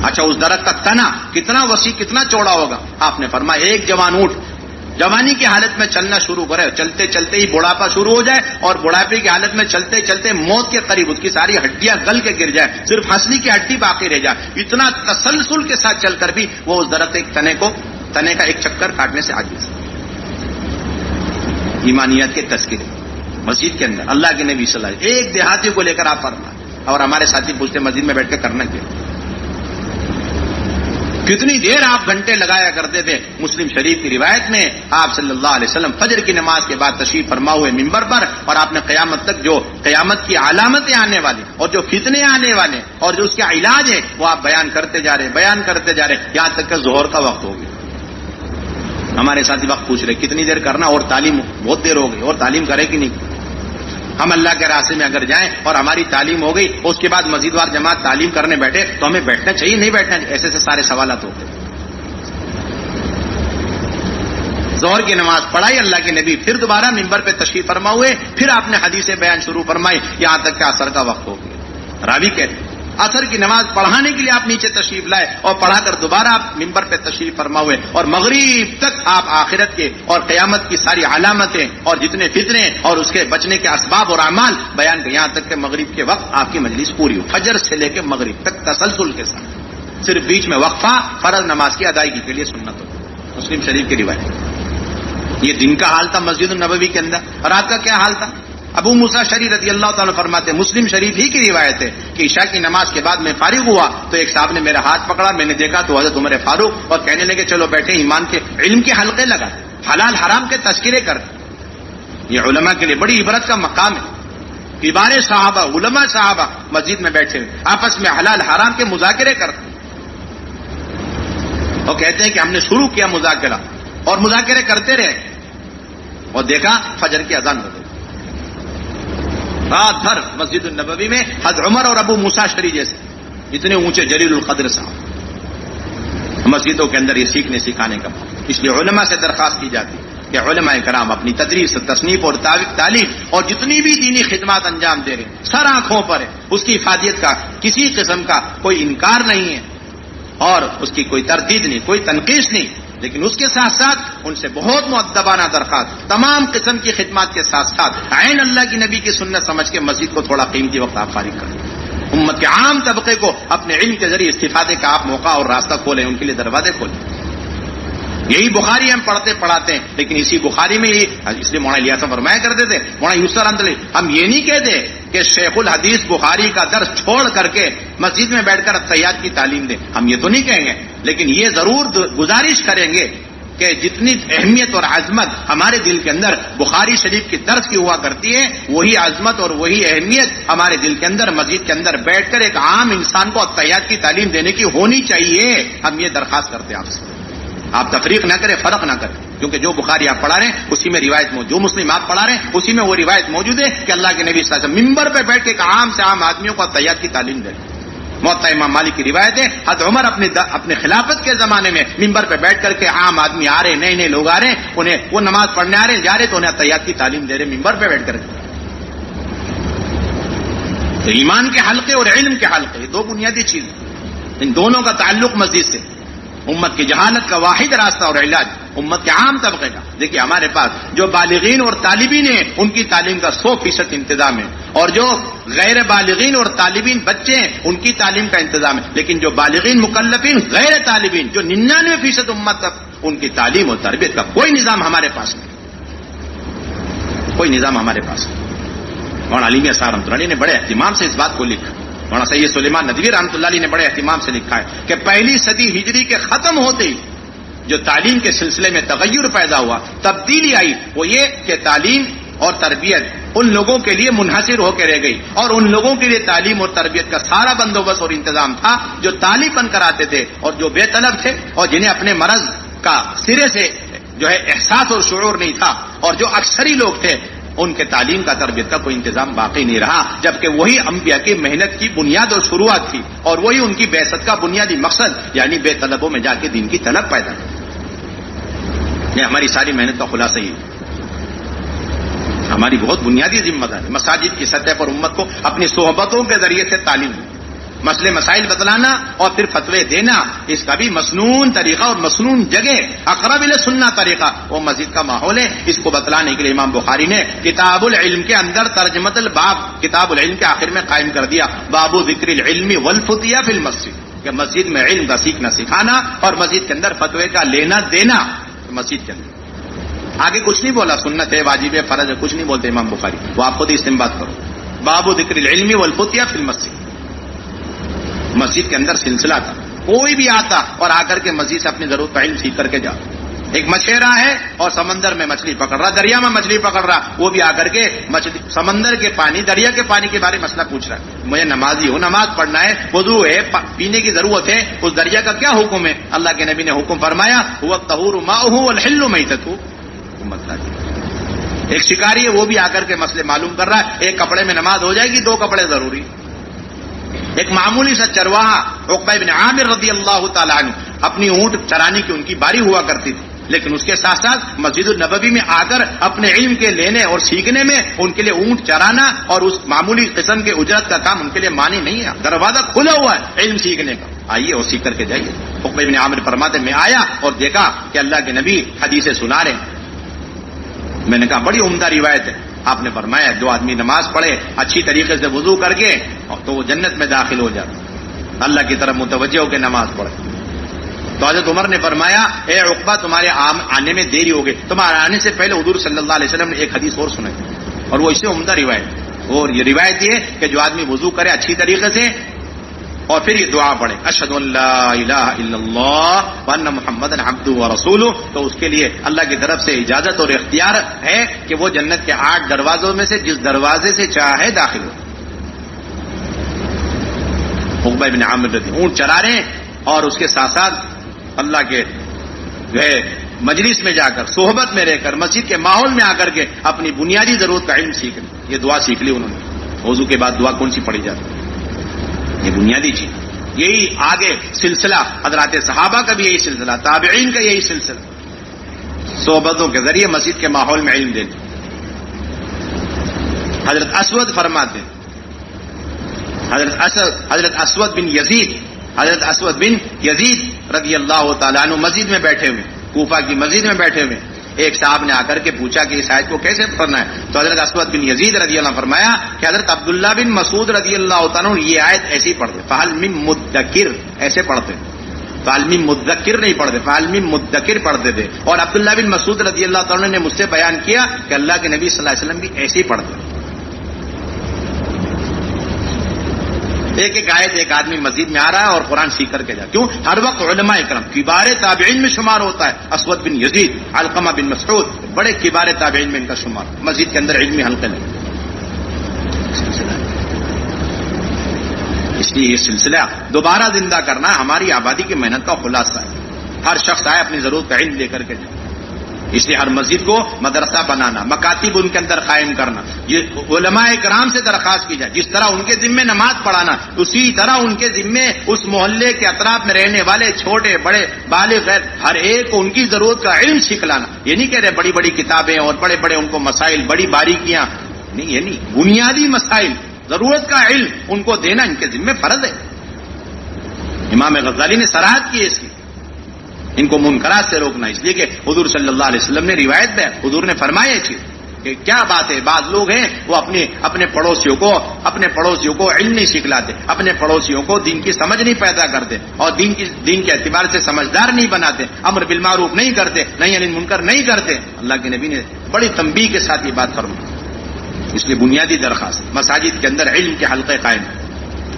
اچھا اس درخت کا تنا کتنا وسیع کتنا چوڑا ہوگا؟ آپ نے فرمایا ایک جوان اونٹ جوانی کی حالت میں چلنا شروع کرے، چلتے چلتے ہی بڑھاپا شروع ہو جائے اور بڑھاپے کی حالت میں چلتے چلتے موت کے قریب اس کی ساری ہڈیاں گل کے گر جائے، صرف ہنسلی کی ہڈی باقی رہ جائے، اتنا تسلسل کے ساتھ چل کر بھی وہ اس درخت ایک تنے کا ایک چکر کاٹنے سے عاجز. ایمانیات کے تذکرے مسجد کے اندر اللہ کے نبی صلی اللہ علیہ وسلم ایک دیہاتی کو لے کر آپ فرمائیں. اور ہمارے ساتھی پوچھتے مسجد میں بیٹھ کے کرنا کیا؟ کتنی دیر آپ گھنٹے لگایا کرتے تھے. مسلم شریف کی روایت میں آپ صلی اللہ علیہ وسلم فجر کی نماز کے بعد تشریف فرما ہوئے منبر پر، اور آپ نے قیامت تک جو قیامت کی علامتیں آنے والی اور جو فتنے آنے والے اور جو اس کا علاج ہے وہ آپ بیان کرتے جا رہے یہاں تک کہ ظہر کا وقت ہو گیا. ہمارے ساتھی وقت پوچھ رہے کتنی دیر کرنا، اور تعلیم بہت دیر ہو گئی، اور تعلیم کرے کہ نہیں؟ ہم اللہ کے راستے میں اگر جائیں اور ہماری تعلیم ہو گئی، اس کے بعد مسجد وار جماعت تعلیم کرنے بیٹھے تو ہمیں بیٹھنا چاہیے نہیں بیٹھنا چاہیے؟ ایسے سارے سوالات ہوتے. ظہر کی نماز پڑھائی اللہ کے نبی، پھر دوبارہ ممبر پہ تشریف فرما ہوئے، پھر آپ نے حدیث بیان شروع فرمائی یہاں تک کہ عصر کا وقت ہو گیا. راوی کہتے عصر کی نماز پڑھانے کے لیے آپ نیچے تشریف لائے اور پڑھا کر دوبارہ آپ ممبر پہ تشریف فرما ہوئے، اور مغرب تک آپ آخرت کے اور قیامت کی ساری علامتیں اور جتنے فتنے اور اس کے بچنے کے اسباب اور اعمال بیان کر، یہاں تک کہ مغرب کے وقت آپ کی مجلس پوری ہو، فجر سے لے کے مغرب تک تسلسل کے ساتھ، صرف بیچ میں وقفہ فرض نماز کی ادائیگی کے لیے سنت ہو. مسلم شریف کی روایت. یہ دن کا حال تھا مسجد النبوی کے اندر. رات کا کیا حال تھا؟ ابو موسیٰ شری رضی اللہ تعالیٰ فرماتے، مسلم شریف ہی کی روایت ہے کہ عشاء کی نماز کے بعد میں فارغ ہوا تو ایک صاحب نے میرا ہاتھ پکڑا، میں نے دیکھا تو حضرت عمر فاروق، اور کہنے لگے چلو بیٹھے ایمان کے علم کے حلقے لگا، حلال حرام کے تذکرے کر. یہ علماء کے لیے بڑی عبرت کا مقام ہے. کبار صحابہ، علماء صحابہ مسجد میں بیٹھے آپس میں حلال حرام کے مذاکرے کرتے، اور کہتے ہیں کہ ہم نے شروع کیا مذاکرہ اور مذاکرے کرتے رہے اور دیکھا فجر کی اذان ہو گئی. رات بھر مسجد النبوی میں حضرت عمر اور ابو موسیٰ شری جیسے اتنے اونچے جلیل القدر صاحب مسجدوں کے اندر یہ سیکھنے سکھانے کا. اس لیے علماء سے درخواست کی جاتی ہے کہ علماء کرام اپنی تدریس، تصنیف اور تعلیم اور جتنی بھی دینی خدمات انجام دے رہے ہیں سر آنکھوں پر ہے، اس کی افادیت کا کسی قسم کا کوئی انکار نہیں ہے اور اس کی کوئی تردید نہیں، کوئی تنقیص نہیں، لیکن اس کے ساتھ ساتھ ان سے بہت مؤدبانہ درخواست تمام قسم کی خدمات کے ساتھ ساتھ عین اللہ کی نبی کی سنت سمجھ کے مسجد کو تھوڑا قیمتی وقت آپ فارغ کریں. امت کے عام طبقے کو اپنے علم کے ذریعے استفادے کا آپ موقع اور راستہ کھولیں، ان کے لیے دروازے کھولیں. یہی بخاری ہم پڑھتے پڑھاتے ہیں، لیکن اسی بخاری میں ہی اس لیے مولانا الیاس فرمایا کرتے تھے، مولانا یوسف رحمۃ اللہ، ہم یہ نہیں کہتے کہ شیخ الحدیث بخاری کا درس چھوڑ کر کے مسجد میں بیٹھ کر اتحیات کی تعلیم دیں، ہم یہ تو نہیں کہیں گے، لیکن یہ ضرور گزارش کریں گے کہ جتنی اہمیت اور عظمت ہمارے دل کے اندر بخاری شریف کی درس کی ہوا کرتی ہے، وہی عظمت اور وہی اہمیت ہمارے دل کے اندر مسجد کے اندر بیٹھ کر ایک عام انسان کو اتحیات کی تعلیم دینے کی ہونی چاہیے. ہم یہ درخواست کرتے ہیں آپ سے، آپ تفریق نہ کریں، فرق نہ کریں، کیونکہ جو بخاری آپ پڑھا رہے ہیں اسی میں روایت موجود، جو مسلم آپ پڑھا رہے ہیں اسی میں وہ روایت موجود ہے کہ اللہ کے نبی صلی اللہ علیہ وسلم ممبر پہ بیٹھ کے ایک عام سے عام آدمیوں کو اتحیات کی تعلیم دے. موطا امام مالک کی روایت ہے، حضرت عمر اپنے خلافت کے زمانے میں ممبر پہ بیٹھ کر کے عام آدمی آ رہے، نئے نئے لوگ آ رہے ہیں، انہیں وہ نماز پڑھنے آ رہے ہیں، جا رہے تو انہیں اتحیات کی تعلیم دے رہے ممبر پہ بیٹھ کر کے. تو ایمان کے حلقے اور علم کے حلقے، یہ دو بنیادی چیزیں، ان دونوں کا تعلق مسجد سے. امت کی جہالت کا واحد راستہ اور علاج امت کے عام طبقے کا. دیکھیے ہمارے پاس جو بالغین اور طالبین ہیں ان کی تعلیم کا 100% انتظام ہے، اور جو غیر بالغین اور طالبین بچے ہیں ان کی تعلیم کا انتظام ہے. لیکن جو بالغین مکلفین غیر طالبین جو 99% امت تک، ان کی تعلیم اور تربیت کا کوئی نظام ہمارے پاس نہیں، کوئی نظام ہمارے پاس نہیں. مولانا علی میاں صاحب رحمۃ اللہ علیہ نے بڑے اہتمام سے اس بات کو لکھا. مولانا سید سلیمان ندوی رحمۃ اللہ علیہ نے بڑے اہتمام سے لکھا ہے کہ پہلی صدی ہجری کے ختم ہوتے ہی جو تعلیم کے سلسلے میں تغیر پیدا ہوا، تبدیلی آئی، وہ یہ کہ تعلیم اور تربیت ان لوگوں کے لیے منحصر ہو کے رہ گئی، اور ان لوگوں کے لیے تعلیم اور تربیت کا سارا بندوبست اور انتظام تھا جو طالب بن کر آتے تھے اور جو بے طلب تھے اور جنہیں اپنے مرض کا سرے سے جو ہے احساس اور شعور نہیں تھا، اور جو اکثری لوگ تھے ان کے تعلیم کا تربیت کا کوئی انتظام باقی نہیں رہا. جبکہ وہی انبیاء کی محنت کی بنیاد اور شروعات تھی، اور وہی ان کی بعثت کا بنیادی مقصد، یعنی بے طلبوں میں جا کے دین کی طلب پیدا کی. یہ ہماری ساری محنت کا خلاصہ ہی ہے. ہماری بہت بنیادی ذمہ داری مساجد کی سطح پر امت کو اپنی صحبتوں کے ذریعے سے تعلیم دی، مسئلے مسائل بتلانا اور پھر فتوے دینا، اس کا بھی مسنون طریقہ اور مسنون جگہ، اقرب الی سنہ طریقہ وہ مسجد کا ماحول ہے. اس کو بتلانے کے لیے امام بخاری نے کتاب العلم کے اندر ترجمۃ الباب کتاب العلم کے آخر میں قائم کر دیا، باب ذکر العلم والفتیہ فی المسجد، کہ مسجد میں علم کا سیکھنا سکھانا اور مسجد کے اندر فتوے کا لینا دینا. مسجد کے اندر آگے کچھ نہیں بولا، سنت ہے، واجب ہے، فرض ہے، کچھ نہیں بولتے امام بخاری، وہ آپ خود ہی استنباط کرو. باب ذکر العلم والفتیہ فی المسجد، مسجد کے اندر سلسلہ تھا، کوئی بھی آتا اور آ کر کے مسجد سے اپنی ضرورت کا علم سیکھ کر کے جاتا. ایک مچھیرا ہے اور سمندر میں مچھلی پکڑ رہا، دریا میں مچھلی پکڑ رہا، وہ بھی آ کر کے سمندر کے پانی، دریا کے پانی کے بارے میں مسئلہ پوچھ رہا ہے. مجھے نمازی ہو، نماز پڑھنا ہے، وضو ہے، پینے کی ضرورت ہے، اس دریا کا کیا حکم ہے؟ اللہ کے نبی نے حکم فرمایا هو الطهور ماؤه والحل میتته. ایک شکاری ہے، وہ بھی آ کر کے مسئلے معلوم کر رہا ہے. ایک کپڑے میں نماز ہو جائے گی، دو کپڑے ضروری. ایک معمولی سا چرواہا عقبہ بن عامر رضی اللہ تعالیٰ عنہ، اپنی اونٹ چرانے کی ان کی باری ہوا کرتی تھی، لیکن اس کے ساتھ ساتھ مسجد النبوی میں آ کر اپنے علم کے لینے اور سیکھنے میں ان کے لیے اونٹ چرانا اور اس معمولی قسم کے اجرت کا کام ان کے لیے مانی نہیں ہے. دروازہ کھلا ہوا ہے علم سیکھنے کا، آئیے اور سیکھ کر کے جائیے. عقبہ بن عامر فرماتے میں آیا اور دیکھا کہ اللہ کے نبی حدیثیں سنا رہے ہیں. میں نے کہا بڑی عمدہ روایت ہے. آپ نے فرمایا جو آدمی نماز پڑھے اچھی طریقے سے وضو کر کے تو وہ جنت میں داخل ہو جاتا، اللہ کی طرف متوجہ ہو کے نماز پڑھے. تو حضرت عمر نے فرمایا اے عقبہ تمہارے آنے میں دیری ہو گئی، تمہارے آنے سے پہلے حضور صلی اللہ علیہ وسلم نے ایک حدیث اور سنائی اور وہ اس سے عمدہ روایت. اور یہ روایت یہ کہ جو آدمی وضو کرے اچھی طریقے سے اور پھر یہ دعا پڑھے اشہد ان لا الہ الا اللہ وان محمد عبدہ ورسولہ، تو اس کے لیے اللہ کی طرف سے اجازت اور اختیار ہے کہ وہ جنت کے 8 دروازوں میں سے جس دروازے سے چاہے داخل ہو. عقبہ بن عامر اونٹ چرا رہے ہیں اور اس کے ساتھ ساتھ اللہ کے جو ہے مجلس میں جا کر، صحبت میں رہ کر، مسجد کے ماحول میں آ کر کے اپنی بنیادی ضرورت کا علم سیکھ لی. یہ دعا سیکھ لی انہوں نے. وضو کے بعد دعا کون سی پڑھی جاتی ہے؟ یہ بنیادی چیز. یہی آگے سلسلہ حضرات صحابہ کا بھی یہی سلسلہ، تابعین کا یہی سلسلہ، صحبتوں کے ذریعے مسجد کے ماحول میں علم دینا. حضرت اسود فرماتے ہیں، حضرت اسود بن یزید رضی اللہ تعالیٰ عنہ مسجد میں بیٹھے ہوئے، کوفہ کی مسجد میں بیٹھے ہوئے. ایک صاحب نے آ کر کے پوچھا کہ اس آیت کو کیسے پڑھنا ہے؟ تو حضرت اسود بن یزید رضی اللہ عنہ فرمایا کہ حضرت عبداللہ بن مسعود رضی اللہ تعالیٰ عنہ یہ آیت ایسی پڑھتے، فہل من مدکر ایسے پڑھتے، فہل من مدکر نہیں پڑھتے، فہل من مدکر پڑھتے تھے. اور عبداللہ بن مسعود رضی اللہ تعالیٰ عنہ نے مجھ سے بیان کیا کہ اللہ کے نبی صلی اللہ علیہ وسلم بھی ایسے ہی پڑھتے. ایک ایک آیت ایک آدمی مسجد میں آ رہا ہے اور قرآن سیکھ کر کے جا. کیوں؟ ہر وقت علماء اکرام کبار تابعین میں شمار ہوتا ہے. اسود بن یزید، علقمہ بن مسعود بڑے کبار تابعین میں ان کا شمار. مسجد کے اندر علمی حلقے لگے. اس لیے یہ سلسلہ دوبارہ زندہ کرنا ہماری آبادی کی محنت کا خلاصہ ہے. ہر شخص آئے اپنی ضرورت کا علم لے کر کے جائے. اس لیے ہر مسجد کو مدرسہ بنانا، مکاتب ان کے اندر قائم کرنا، یہ علماء کرام سے درخواست کی جائے. جس طرح ان کے ذمے نماز پڑھانا، اسی طرح ان کے ذمے اس محلے کے اطراف میں رہنے والے چھوٹے بڑے بالغ غیر ہر ایک کو ان کی ضرورت کا علم سکھلانا. یہ نہیں کہہ رہے بڑی بڑی کتابیں اور بڑے بڑے ان کو مسائل، بڑی باریکیاں نہیں، یہ نہیں. بنیادی مسائل، ضرورت کا علم ان کو دینا ان کے ذمے فرض ہے. امام غزالی نے صراحت کی اس کی، ان کو منکرات سے روکنا. اس لیے کہ حضور صلی اللہ علیہ وسلم نے روایت میں حضور نے فرمایا چیز کہ کیا بات ہے، بعض لوگ ہیں وہ اپنے پڑوسیوں کو علم نہیں سکھلاتے، اپنے پڑوسیوں کو دین کی سمجھ نہیں پیدا کرتے اور دین کے اعتبار سے سمجھدار نہیں بناتے، امر بالمعروف نہیں کرتے، نہیں عن المنکر نہیں کرتے. اللہ کے نبی نے بڑی تنبیہ کے ساتھ یہ بات فرمائی. اس لیے بنیادی درخواست مساجد کے اندر علم کے حلقے قائم،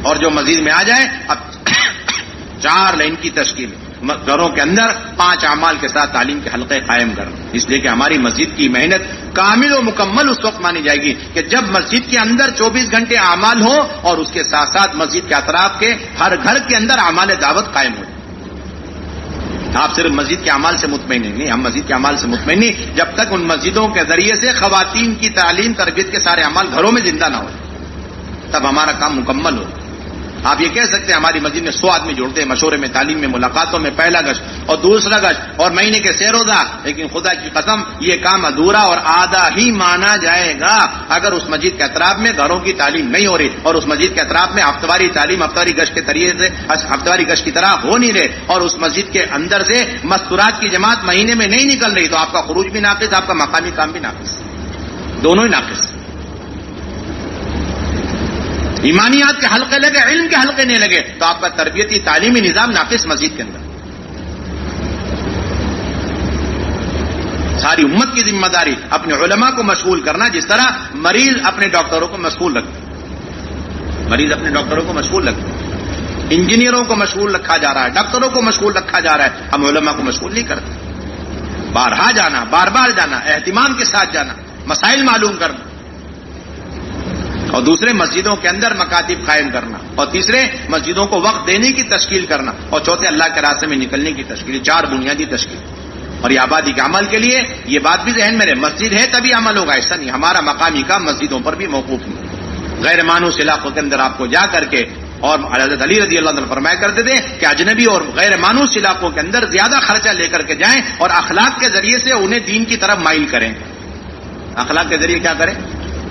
اور جو مسجد میں آ جائے اب 4 لائن کی تشکیل، گھروں کے اندر 5 اعمال کے ساتھ تعلیم کے حلقے قائم کرنا. اس لیے کہ ہماری مسجد کی محنت کامل و مکمل اس وقت مانی جائے گی کہ جب مسجد کے اندر 24 گھنٹے اعمال ہو اور اس کے ساتھ ساتھ مسجد کے اطراف کے ہر گھر کے اندر اعمال دعوت قائم ہو. آپ صرف مسجد کے اعمال سے مطمئن نہیں، ہم مسجد کے اعمال سے مطمئن نہیں جب تک ان مسجدوں کے ذریعے سے خواتین کی تعلیم تربیت کے سارے اعمال گھروں میں زندہ نہ ہو، تب ہمارا کام مکمل ہو. آپ یہ کہہ سکتے ہیں ہماری مسجد میں 100 آدمی جڑتے ہیں مشورے میں، تعلیم میں، ملاقاتوں میں، پہلا گشت اور دوسرا گشت اور مہینے کے 6 روزہ، لیکن خدا کی قسم یہ کام ادھورا اور آدھا ہی مانا جائے گا اگر اس مسجد کے اطراف میں گھروں کی تعلیم نہیں ہو رہی اور اس مسجد کے اطراف میں ہفتواری تعلیم ہفتواری گشت کے طریقے سے ہفتواری گشت کی طرح ہو نہیں رہے اور اس مسجد کے اندر سے مستورات کی جماعت مہینے میں نہیں نکل رہی، تو آپ کا خروج بھی ناقص، آپ کا مقامی کام بھی ناقص، دونوں ہی ناقص. ایمانیات کے حلقے لگے، علم کے حلقے نہیں لگے تو آپ کا تربیتی تعلیمی نظام ناقص مسجد کے اندر. ساری امت کی ذمہ داری اپنے علماء کو مشغول کرنا، جس طرح مریض اپنے ڈاکٹروں کو مشغول رکھتا ہے. مریض اپنے ڈاکٹروں کو مشغول رکھتا ہے، انجینئروں کو مشغول رکھا جا رہا ہے، ڈاکٹروں کو مشغول رکھا جا رہا ہے، ہم علماء کو مشغول نہیں کرتے. بارہا جانا، بار بار جانا، اہتمام کے ساتھ جانا، مسائل معلوم کرنا، اور دوسرے مسجدوں کے اندر مکاتب قائم کرنا، اور تیسرے مسجدوں کو وقت دینے کی تشکیل کرنا، اور چوتھے اللہ کے راستے میں نکلنے کی تشکیل. 4 بنیادی تشکیل. اور یہ آبادی کے عمل کے لیے یہ بات بھی ذہن میں رہے، مسجد ہے تبھی عمل ہوگا، ایسا نہیں. ہمارا مقامی کام مسجدوں پر بھی موقوف نہیں. غیر مانوس علاقوں کے اندر آپ کو جا کر کے، اور حضرت علی رضی اللہ عنہ فرمایا کرتے تھے کہ اجنبی اور غیر مانوس علاقوں کے اندر زیادہ خرچہ لے کر کے جائیں اور اخلاق کے ذریعے سے انہیں دین کی طرف مائل کریں. اخلاق کے ذریعے کیا کریں؟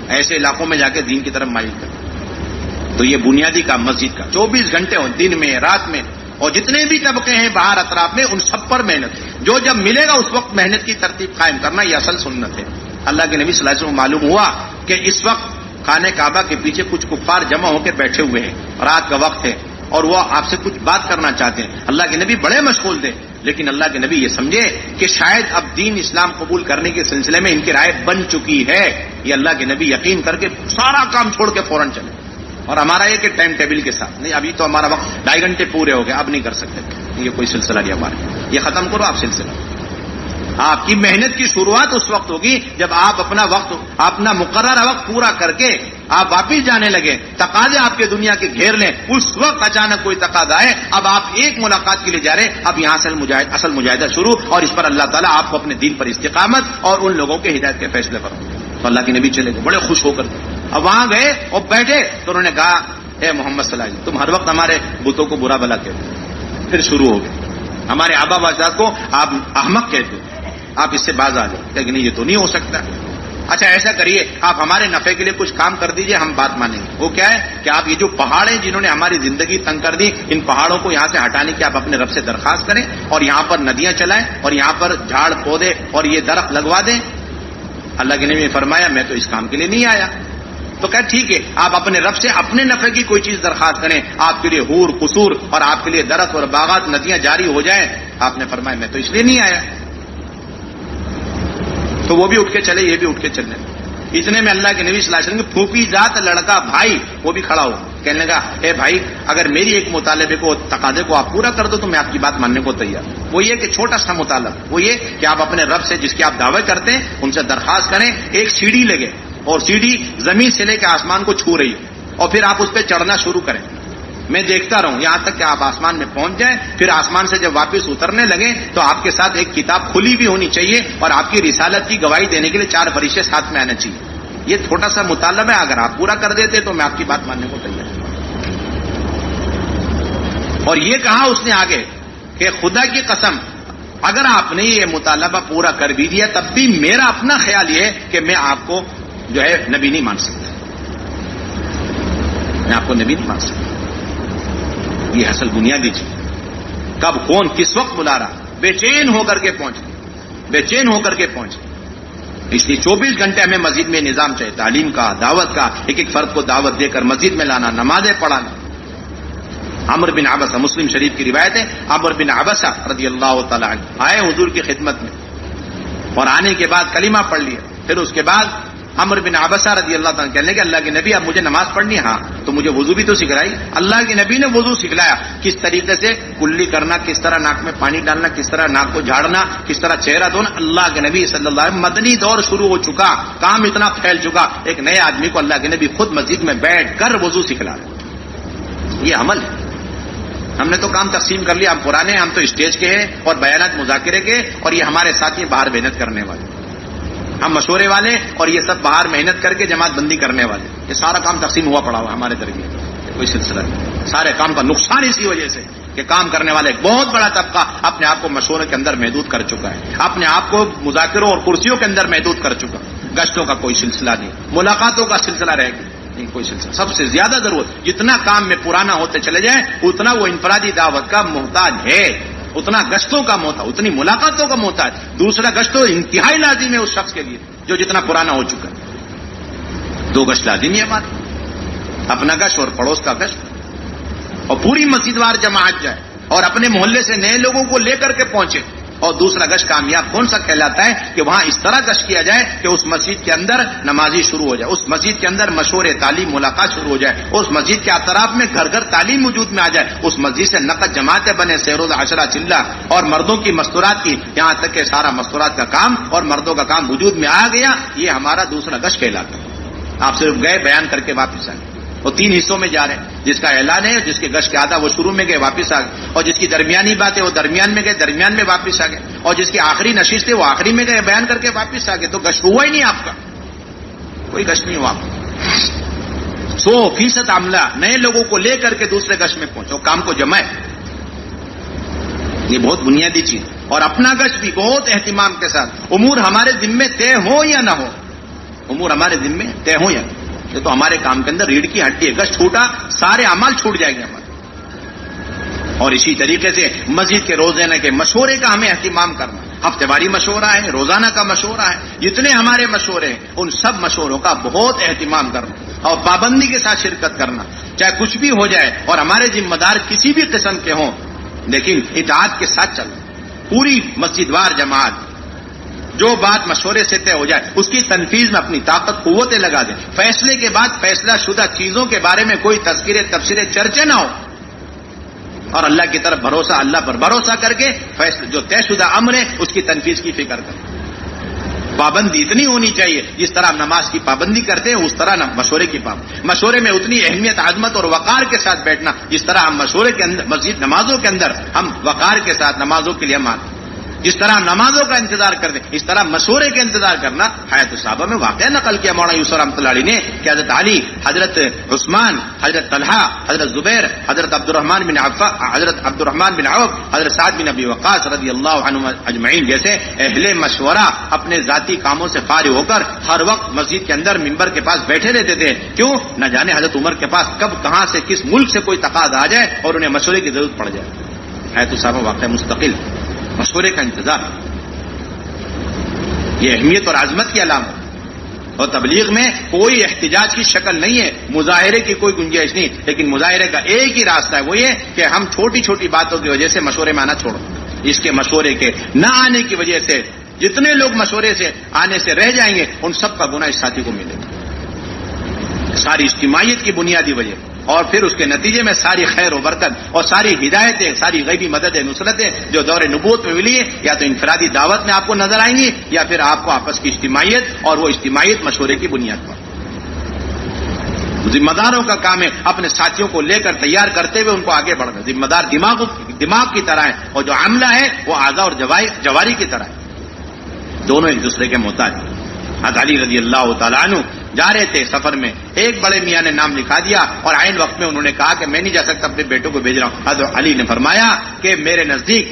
ایسے علاقوں میں جا کے دین کی طرف مائل کریں. تو یہ بنیادی کام مسجد کا 24 گھنٹے ہو، دن میں رات میں، اور جتنے بھی طبقے ہیں باہر اطراف میں ان سب پر محنت. جو جب ملے گا اس وقت محنت کی ترتیب قائم کرنا، یہ اصل سنت ہے. اللہ کے نبی صلی اللہ علیہ وسلم کو معلوم ہوا کہ اس وقت خانہ کعبہ کے پیچھے کچھ کفار جمع ہو کے بیٹھے ہوئے ہیں، رات کا وقت ہے اور وہ آپ سے کچھ بات کرنا چاہتے ہیں. اللہ کے نبی بڑے مشغول تھے، لیکن اللہ کے نبی یہ سمجھے کہ شاید اب دین اسلام قبول کرنے کے سلسلے میں ان کی رائے بن چکی ہے. یہ اللہ کے نبی یقین کر کے سارا کام چھوڑ کے فوراً چلے. اور ہمارا یہ کہ ٹائم ٹیبل کے ساتھ نہیں، ابھی تو ہمارا وقت 2.5 گھنٹے پورے ہو گئے، اب نہیں کر سکتے. یہ کوئی سلسلہ نہیں ہمارا، یہ ختم کرو آپ سلسلہ. آپ کی محنت کی شروعات اس وقت ہوگی جب آپ اپنا مقررہ وقت پورا کر کے آپ واپس جانے لگے. تقاضے آپ کے دنیا کے گھیر لیں، اس وقت اچانک کوئی تقاضا ہے، اب آپ ایک ملاقات کے لیے جا رہے ہیں، اب یہاں سے اصل مجاہدہ شروع، اور اس پر اللہ تعالیٰ آپ کو اپنے دین پر استقامت اور ان لوگوں کے ہدایت کے فیصلے پر. تو اللہ کے نبی چلے گئے بڑے خوش ہو کر. اب وہاں گئے اور بیٹھے تو انہوں نے کہا اے محمد صلی اللہ علیہ وسلم، تم ہر وقت ہمارے بتوں کو برا بلا کہتے ہو. پھر شروع ہو گئے، ہمارے آبا و اجداد کو آپ احمق کہتے ہو، آپ اس سے باز آ جاؤ. لیکن یہ تو نہیں ہو سکتا. اچھا ایسا کریے، آپ ہمارے نفع کے لیے کچھ کام کر دیجئے، ہم بات مانیں گے. وہ کیا ہے کہ آپ یہ جو پہاڑ ہیں جنہوں نے ہماری زندگی تنگ کر دی، ان پہاڑوں کو یہاں سے ہٹانے کی آپ اپنے رب سے درخواست کریں، اور یہاں پر ندیاں چلائیں، اور یہاں پر جھاڑ پودے اور یہ درخت لگوا دیں. اللہ کے نبی نے فرمایا میں تو اس کام کے لیے نہیں آیا. تو کہا ٹھیک ہے، آپ اپنے رب سے اپنے نفع کی کوئی چیز درخواست کریں، آپ کے لیے حور قصور اور آپ کے لیے درخت اور باغات ندیاں جاری ہو جائیں. آپ نے فرمایا میں تو اس لیے نہیں آیا. تو وہ بھی اٹھ کے چلے، یہ بھی اٹھ کے چلے. اتنے میں اللہ کے نبی صلی اللہ علیہ وسلم کے پھوپھی ذات لڑکا بھائی وہ بھی کھڑا ہو، کہنے لگا اے بھائی، اگر میری ایک مطالبے کو تقاضے کو آپ پورا کر دو تو میں آپ کی بات ماننے کو تیار. وہ یہ کہ چھوٹا سا مطالبہ، وہ یہ کہ آپ اپنے رب سے جس کے آپ دعوے کرتے ہیں ان سے درخواست کریں ایک سیڑھی لگے، اور سیڑھی زمین سے لے کے آسمان کو چھو رہی ہے، اور پھر آپ اس پہ چڑھنا شروع کریں. میں دیکھتا رہوں یہاں تک کہ آپ آسمان میں پہنچ جائیں. پھر آسمان سے جب واپس اترنے لگے تو آپ کے ساتھ ایک کتاب کھلی بھی ہونی چاہیے، اور آپ کی رسالت کی گواہی دینے کے لیے 4 فرشتے ساتھ میں آنا چاہیے. یہ چھوٹا سا مطالبہ ہے، اگر آپ پورا کر دیتے تو میں آپ کی بات ماننے کو تیار ہوں. اور یہ کہا اس نے آگے کہ خدا کی قسم اگر آپ نے یہ مطالبہ پورا کر بھی دیا تب بھی میرا اپنا خیال یہ ہے کہ میں آپ کو جو ہے نبی نہیں مان سکتا، میں آپ کو نبی نہیں مان سکتا. یہ اصل بنیادی چیز. کب کون کس وقت بلا رہا، بے چین ہو کر کے پہنچے، بے چین ہو کر کے پہنچے. اس لیے 24 گھنٹے ہمیں مسجد میں نظام چاہیے، تعلیم کا، دعوت کا، ایک ایک فرد کو دعوت دے کر مسجد میں لانا، نمازیں پڑھانا. عمر بن عبسہ، مسلم شریف کی روایت ہے، عمر بن عبسہ رضی اللہ تعالی عنہ آئے حضور کی خدمت میں، اور آنے کے بعد کلمہ پڑھ لیا. پھر اس کے بعد عمر بن عبسہ رضی اللہ تعالیٰ کہنے لگے اللہ کے نبی اب مجھے نماز پڑھنی ہے. ہاں تو مجھے وضو بھی تو سکھلائی. اللہ کے نبی نے وضو سکھلایا، کس طریقے سے کلی کرنا، کس طرح ناک میں پانی ڈالنا، کس طرح ناک کو جھاڑنا، کس طرح چہرہ دھونا. اللہ کے نبی صلی اللہ علیہ وسلم، مدنی دور شروع ہو چکا، کام اتنا پھیل چکا، ایک نئے آدمی کو اللہ کے نبی خود مسجد میں بیٹھ کر وضو سکھلا رہے. یہ عمل ہے. ہم نے تو کام تقسیم کر لیا، ہم پرانے ہیں، ہم تو اسٹیج کے ہیں اور بیانات مذاکرے کے، اور یہ ہمارے ساتھی باہر محنت کرنے والے، ہم مشورے والے، اور یہ سب باہر محنت کر کے جماعت بندی کرنے والے. یہ سارا کام تقسیم ہوا پڑا ہوا ہمارے درمیان، کوئی سلسلہ نہیں. سارے کام کا نقصان اسی وجہ سے کہ کام کرنے والے ایک بہت بڑا طبقہ اپنے آپ کو مشورے کے اندر محدود کر چکا ہے، اپنے آپ کو مذاکروں اور کرسیوں کے اندر محدود کر چکا. گشتوں کا کوئی سلسلہ نہیں، ملاقاتوں کا سلسلہ رہ گیا نہیں، کوئی سلسلہ. سب سے زیادہ ضرورت جتنا کام میں پرانا ہوتے چلے جائیں اتنا وہ انفرادی دعوت کا محتاج ہے، اتنا گشتوں کا محتاج، اتنی ملاقاتوں کا محتاج. دوسرا گشت تو انتہائی لازمی ہے اس شخص کے لیے جو جتنا پرانا ہو چکا ہے. 2 گشت لازمی ہے ہمارے، اپنا گشت اور پڑوس کا گشت. اور پوری مسجد وار جماعت جائے اور اپنے محلے سے نئے لوگوں کو لے کر کے پہنچے اور دوسرا گشت کامیاب کون سا کہلاتا ہے کہ وہاں اس طرح گشت کیا جائے کہ اس مسجد کے اندر نمازی شروع ہو جائے، اس مسجد کے اندر مشورے تعلیم ملاقات شروع ہو جائے، اس مسجد کے اطراف میں گھر گھر تعلیم وجود میں آ جائے، اس مسجد سے نقد جماعتیں بنے، سیروز عشرہ چلہ اور مردوں کی مستورات کی، یہاں تک کہ سارا مستورات کا کام اور مردوں کا کام وجود میں آ گیا. یہ ہمارا دوسرا گشت کہلاتا ہے. آپ صرف گئے بیان کر کے واپس آئے. وہ 3 حصوں میں جا رہے ہیں، جس کا اعلان ہے، جس کے گشت کے آدھا وہ شروع میں گئے واپس آ گئے، اور جس کی درمیانی بات ہے وہ درمیان میں گئے درمیان میں واپس آ گئے، اور جس کی آخری نشست ہے وہ آخری میں گئے بیان کر کے واپس آ گئے. تو گشت ہوا ہی نہیں آپ کا، کوئی گشت نہیں ہوا آپ کا. 100% عملہ نئے لوگوں کو لے کر کے دوسرے گشت میں پہنچو، کام کو جمائے. یہ بہت بنیادی چیز. اور اپنا گشت بھی بہت اہتمام کے ساتھ، امور ہمارے ذمے طے ہو یا نہ ہو، امور ہمارے ذمے طے ہو یا نہ. یہ تو ہمارے کام کے اندر ریڑھ کی ہڈی ہے. گشت چھوٹا سارے اعمال چھوٹ جائیں گے ہمارے. اور اسی طریقے سے مسجد کے روزانہ کے مشورے کا ہمیں اہتمام کرنا. ہفتے واری مشورہ ہے، روزانہ کا مشورہ ہے، جتنے ہمارے مشورے ہیں ان سب مشوروں کا بہت اہتمام کرنا اور پابندی کے ساتھ شرکت کرنا. چاہے کچھ بھی ہو جائے اور ہمارے ذمہ دار کسی بھی قسم کے ہوں، لیکن اطاعت کے ساتھ چلنا. پوری مسجد وار جماعت جو بات مشورے سے طے ہو جائے اس کی تنفیذ میں اپنی طاقت قوتیں لگا دیں. فیصلے کے بعد فیصلہ شدہ چیزوں کے بارے میں کوئی تذکرے تبصرے چرچے نہ ہو، اور اللہ کی طرف بھروسہ، اللہ پر بھروسہ کر کے فیصلہ جو طے شدہ امر ہے اس کی تنفیذ کی فکر کریں. پابندی اتنی ہونی چاہیے جس طرح ہم نماز کی پابندی کرتے ہیں اس طرح مشورے کی پابندی. مشورے میں اتنی اہمیت، عظمت اور وقار کے ساتھ بیٹھنا جس طرح ہم مشورے کے اندر مسجد نمازوں کے اندر ہم وقار کے ساتھ نمازوں کے لیے ہم آتے ہیں. جس طرح ہم نمازوں کا انتظار کرتے ہیں اس طرح مشورے کا انتظار کرنا. حیات الصحابہ میں واقعہ نقل کیا مولانا یوسف رحمۃ اللہ علیہ نے کہ حضرت علی، حضرت عثمان، حضرت طلحہ، حضرت زبیر، حضرت عبد الرحمن بن عوف، حضرت سعد بن ابی وقاص رضی اللہ عنہم اجمعین جیسے اہل مشورہ اپنے ذاتی کاموں سے فارغ ہو کر ہر وقت مسجد کے اندر ممبر کے پاس بیٹھے رہتے تھے. کیوں؟ نہ جانے حضرت عمر کے پاس کب کہاں سے کس ملک سے کوئی تقاضا آ جائے اور انہیں مشورے کی ضرورت پڑ جائے. حیات الصحابہ واقعہ مستقل مشورے کا انتظار. یہ اہمیت اور عظمت کی علامت. اور تبلیغ میں کوئی احتجاج کی شکل نہیں ہے، مظاہرے کی کوئی گنجائش نہیں، لیکن مظاہرے کا ایک ہی راستہ ہے، وہ یہ کہ ہم چھوٹی چھوٹی باتوں کی وجہ سے مشورے میں آنا چھوڑ دیں. اس کے مشورے کے نہ آنے کی وجہ سے جتنے لوگ مشورے سے آنے سے رہ جائیں گے ان سب کا گناہ اس ساتھی کو ملے گا. ساری اجتماعیت کی بنیادی وجہ، اور پھر اس کے نتیجے میں ساری خیر و برکت اور ساری ہدایتیں، ساری غیبی مدد نصرتیں جو دور نبوت میں ملی ہے یا تو انفرادی دعوت میں آپ کو نظر آئیں گی یا پھر آپ کو آپس کی اجتماعیت، اور وہ اجتماعیت مشورے کی بنیاد پر. ذمہ داروں کا کام ہے اپنے ساتھیوں کو لے کر تیار کرتے ہوئے ان کو آگے بڑھنا. ذمہ دار دماغ کی طرح ہے اور جو عملہ ہے وہ اعضاء اور جواری کی طرح ہے، دونوں ایک دوسرے کے محتاج. حضرت علی رضی اللہ تعالیٰ عنہ جا رہے تھے سفر میں، ایک بڑے میاں نے نام لکھا دیا اور عین وقت میں انہوں نے کہا کہ میں نہیں جا سکتا، اپنے بیٹوں کو بھیج رہا ہوں. حضرت علی نے فرمایا کہ میرے نزدیک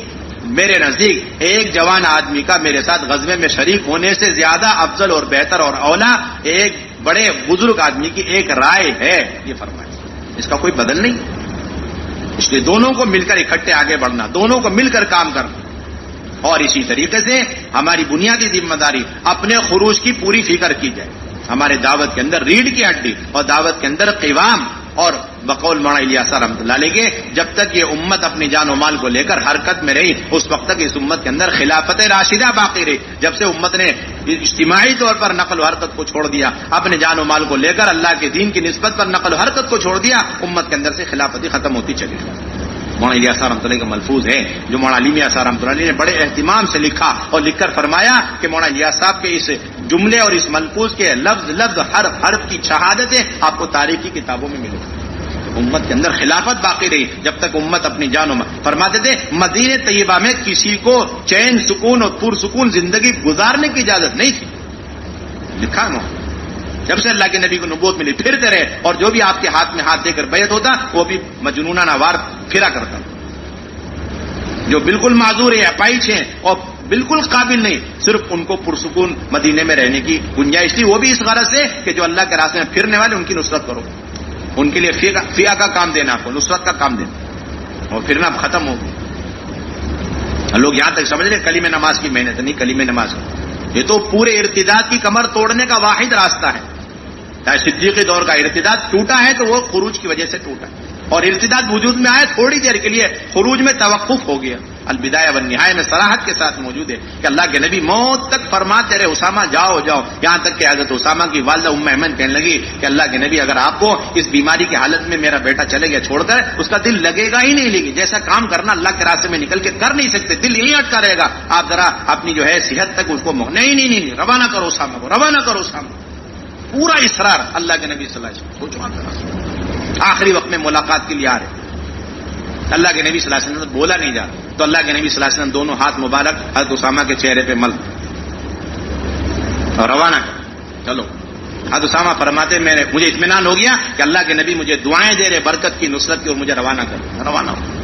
ایک جوان آدمی کا میرے ساتھ غزوے میں شریک ہونے سے زیادہ افضل اور بہتر اور اولا ایک بڑے بزرگ آدمی کی ایک رائے ہے. یہ فرمایا، اس کا کوئی بدل نہیں. اس لیے دونوں کو مل کر اکٹھے آگے بڑھنا، دونوں کو مل کر کام کرنا. اور اسی طریقے سے ہماری بنیادی ذمہ داری اپنے خروج کی پوری فکر کی جائے. ہمارے دعوت کے اندر ریڑھ کی ہڈی اور دعوت کے اندر قوام، اور بقول مولانا الیاس رحمۃ اللہ علیہ کے جب تک یہ امت اپنی جان و مال کو لے کر حرکت میں رہی اس وقت تک اس امت کے اندر خلافت راشدہ باقی رہی. جب سے امت نے اجتماعی طور پر نقل و حرکت کو چھوڑ دیا، اپنے جان و مال کو لے کر اللہ کے دین کی نسبت پر نقل و حرکت کو چھوڑ دیا، امت کے اندر سے خلافتی ختم ہوتی چلی گئی. مولانا الیاس رحمۃ اللہ کا ملفوظ ہے جو مولانا علی میاں صاحب رحمۃ اللہ نے بڑے اہتمام سے لکھا اور لکھ کر فرمایا کہ مولانا الیاس صاحب کے اس جملے اور اس ملفوظ کے لفظ حرف کی شہادتیں آپ کو تاریخی کتابوں میں ملیں. امت کے اندر خلافت باقی رہی جب تک امت اپنی جان و مال. فرماتے تھے مدینہ طیبہ میں کسی کو چین سکون اور پرسکون زندگی گزارنے کی اجازت نہیں تھی. لکھا نا، جب سے اللہ کے نبی کو نبوت ملی پھرتے رہے، اور جو بھی آپ کے ہاتھ میں ہاتھ دے کر بیعت ہوتا وہ بھی مجنونانہ وار پھرا کرتا. جو بالکل معذور ہے، اپائچ ہیں اور بالکل قابل نہیں، صرف ان کو پرسکون مدینے میں رہنے کی گنجائش تھی، وہ بھی اس غرض سے کہ جو اللہ کے راستے میں پھرنے والے ان کی نصرت کرو، ان کے لیے فیا کا کام دینا، آپ کو نصرت کا کام دینا، اور پھرنا ختم ہو گیا. لوگ یہاں تک سمجھ رہے کلمہ نماز کی محنت نہیں. کلمہ نماز یہ تو پورے ارتداد کی کمر توڑنے کا واحد راستہ ہے. چاہے صدیقی دور کا ارتداد ٹوٹا ہے تو وہ خروج کی وجہ سے ٹوٹا ہے، اور ارتداد وجود میں آئے تھوڑی دیر کے لیے خروج میں توقف ہو گیا. البدایہ والنہایہ میں صراحت کے ساتھ موجود ہے کہ اللہ کے نبی موت تک فرماتے رہے اسامہ جاؤ جاؤ، یہاں تک کہ حضرت اسامہ کی والدہ ام ایمن کہنے لگی کہ اللہ کے نبی اگر آپ کو اس بیماری کی حالت میں میرا بیٹا چلے گیا چھوڑ کر، اس کا دل لگے گا ہی نہیں، لیکن جیسا کام کرنا اللہ کے راستے میں نکل کے کر نہیں سکتے، دل یہیں اٹکا رہے گا، آپ ذرا اپنی جو ہے صحت تک اس کو نہیں روانہ کرو اسامہ کو، روانہ کرو اسامہ، پورا اصرار اللہ کے نبی صلی اللہ علیہ وسلم. سوچو آخری وقت میں ملاقات کے لیے آ رہے، اللہ کے نبی صلی اللہ علیہ وسلم بولا نہیں جا، تو اللہ کے نبی صلی اللہ علیہ وسلم دونوں ہاتھ مبارک حضرت اسامہ کے چہرے پہ مل اور روانہ کر. چلو حضرت اسامہ فرماتے مجھے اطمینان ہو گیا کہ اللہ کے نبی مجھے دعائیں دے رہے برکت کی، نصرت کی، اور مجھے روانہ کر. روانہ ہو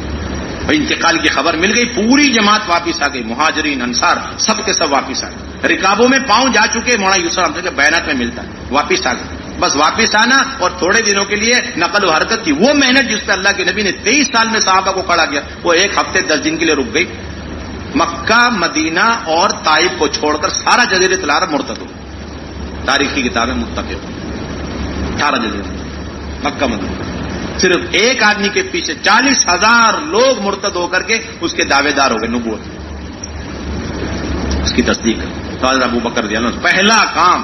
انتقال کی خبر مل گئی، پوری جماعت واپس آ گئی، مہاجرین انصار سب کے سب واپس آ گئے، رکابوں میں پاؤں جا چکے، مولانا یوسف رحمۃ اللہ بیانات میں ملتا ہے، واپس آ گئے. بس واپس آنا اور تھوڑے دنوں کے لیے نقل و حرکت کی وہ محنت جس پہ اللہ کے نبی نے 23 سال میں صحابہ کو کھڑا کیا، وہ 1 ہفتے 10 دن کے لیے رک گئی. مکہ مدینہ اور طائف کو چھوڑ کر سارا جزیرۃ العرب مرتد ہو، تاریخ کی کتابیں متفق ہو، سارا جزیرہ مکہ مدینہ، صرف ایک آدمی کے پیچھے 40,000 لوگ مرتد ہو کر کے اس کے دعوے دار ہو گئے نبوت، اس کی تصدیق. تو حضرت ابو بکر رضی اللہ عنہ پہلا کام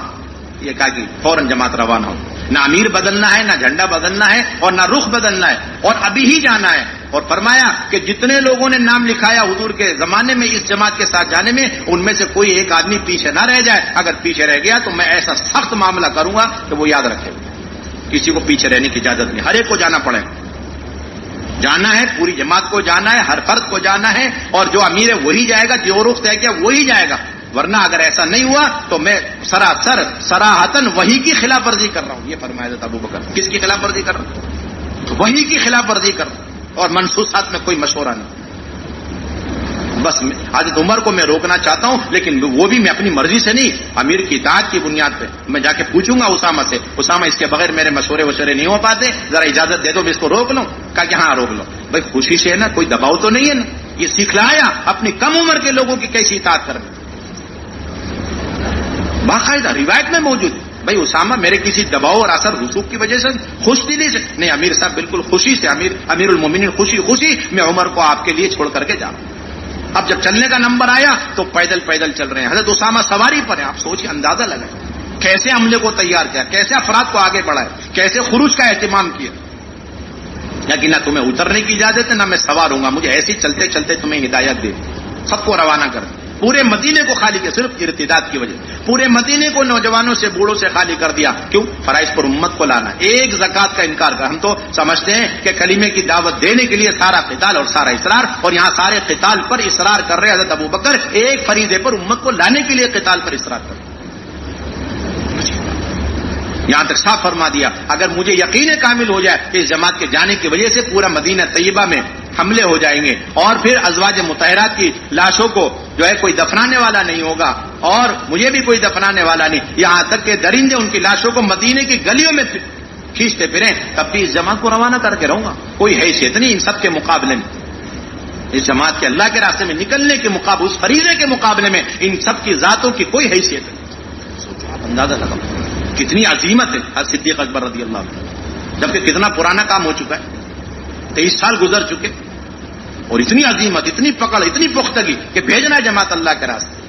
یہ کہا کہ فوراً جماعت روانہ ہو، نہ امیر بدلنا ہے، نہ جھنڈا بدلنا ہے، اور نہ رخ بدلنا ہے، اور ابھی ہی جانا ہے. اور فرمایا کہ جتنے لوگوں نے نام لکھایا حضور کے زمانے میں اس جماعت کے ساتھ جانے میں، ان میں سے کوئی ایک آدمی پیچھے نہ رہ جائے، اگر پیچھے رہ گیا تو میں ایسا سخت معاملہ کروں گا کہ وہ یاد رکھے. کسی کو پیچھے رہنے کی اجازت نہیں، ہر ایک کو جانا پڑے، جانا ہے، پوری جماعت کو جانا ہے، ہر فرد کو جانا ہے، اور جو امیر ہے وہی جائے گا، جو رخ طے کیا وہی جائے گا. ورنہ اگر ایسا نہیں ہوا تو میں صراحتاً وحی کی خلاف ورزی کر رہا ہوں. یہ فرمایا حضرت ابو بکر. کس کی خلاف ورزی کر رہا ہوں؟ وحی کی خلاف ورزی کر رہا ہوں، اور منصوصات میں کوئی مشورہ نہیں. بس حضرت عمر کو میں روکنا چاہتا ہوں، لیکن وہ بھی میں اپنی مرضی سے نہیں، امیر کی اطاعت کی بنیاد پہ. میں جا کے پوچھوں گا اسامہ سے، اسامہ اس کے بغیر میرے مشورے نہیں ہو پاتے، ذرا اجازت دے دو میں اس کو روک لوں. کہا کہ ہاں روک لو. بھائی خوشی سے ہے نا، کوئی دباؤ تو نہیں ہے نا. یہ سکھلایا اپنی کم عمر کے لوگوں کی کیسی اطاعت کرنا، باقاعدہ روایت میں موجود ہے. بھائی اسامہ میرے کسی دباؤ اور اثر رسوخ کی وجہ سے خوش دلی سے نہیں، امیر صاحب بالکل خوشی سے، امیر المومنین خوشی میں عمر کو آپ کے لیے چھوڑ کر کے جا رہا ہوں. اب جب چلنے کا نمبر آیا تو پیدل چل رہے ہیں. حضرت اسامہ سواری پر ہیں. آپ سوچیں، اندازہ لگائیں کیسے عملے کو تیار کیا، کیسے افراد کو آگے بڑھائے، کیسے خروج کا اہتمام کیا. لیکن نہ تمہیں اترنے کی اجازت ہے، نہ میں سوار ہوں گا، مجھے ایسے چلتے چلتے تمہیں ہدایت دے. سب کو روانہ کر دیا. پورے مدینے کو خالی کیا، صرف ارتداد کی وجہ. پورے مدینے کو نوجوانوں سے بوڑھوں سے خالی کر دیا. کیوں؟ فرائض پر امت کو لانا. ایک زکات کا انکار کر. ہم تو سمجھتے ہیں کہ کلمے کی دعوت دینے کے لیے سارا قتال اور سارا اصرار، اور یہاں سارے قتال پر اصرار کر رہے حضرت ابو بکر، ایک فریضے پر امت کو لانے کے لیے قتال پر اصرار کر رہے. یہاں تک صاف فرما دیا اگر مجھے یقین کامل ہو جائے کہ اس جماعت کے جانے کی وجہ سے پورا مدینہ طیبہ میں حملے ہو جائیں گے، اور پھر ازواج مطہرات کی لاشوں کو جو ہے کوئی دفنانے والا نہیں ہوگا، اور مجھے بھی کوئی دفنانے والا نہیں، یہاں تک کہ درندے ان کی لاشوں کو مدینے کی گلیوں میں کھینچتے پھریں، تب بھی اس جماعت کو روانہ کر کے رہوں گا. کوئی حیثیت نہیں ان سب کے مقابلے میں. اس جماعت کے اللہ کے راستے میں نکلنے کے مقابلے، اس فریضے کے مقابلے میں ان سب کی ذاتوں کی کوئی حیثیت نہیں. سوچو، آپ اندازہ لگاؤ کتنی عظیمت ہے حضرت صدیق اکبر رضی اللہ عنہ، جبکہ کتنا پرانا کام ہو چکا ہے، 23 سال گزر چکے، اور اتنی عظیمت، اتنی پکڑ، اتنی پختگی کہ بھیجنا ہے جماعت اللہ کے راستے.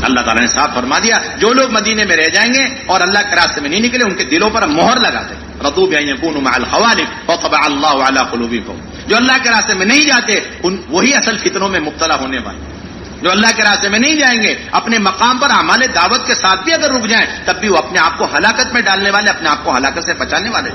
اللہ تعالیٰ نے صاف فرما دیا جو لوگ مدینے میں رہ جائیں گے اور اللہ کے راستے میں نہیں نکلے، ان کے دلوں پر مہر لگا دیں. رضوا بأن يكونوا مع الخوالف وطبع الله على قلوبهم. جو اللہ کے راستے میں نہیں جاتے وہی اصل فتنوں میں مبتلا ہونے والے. جو اللہ کے راستے میں نہیں جائیں گے، اپنے مقام پر اعمال دعوت کے ساتھ بھی اگر رک جائیں تب بھی وہ اپنے آپ کو ہلاکت میں ڈالنے والے، اپنے آپ کو ہلاکت سے بچانے والے.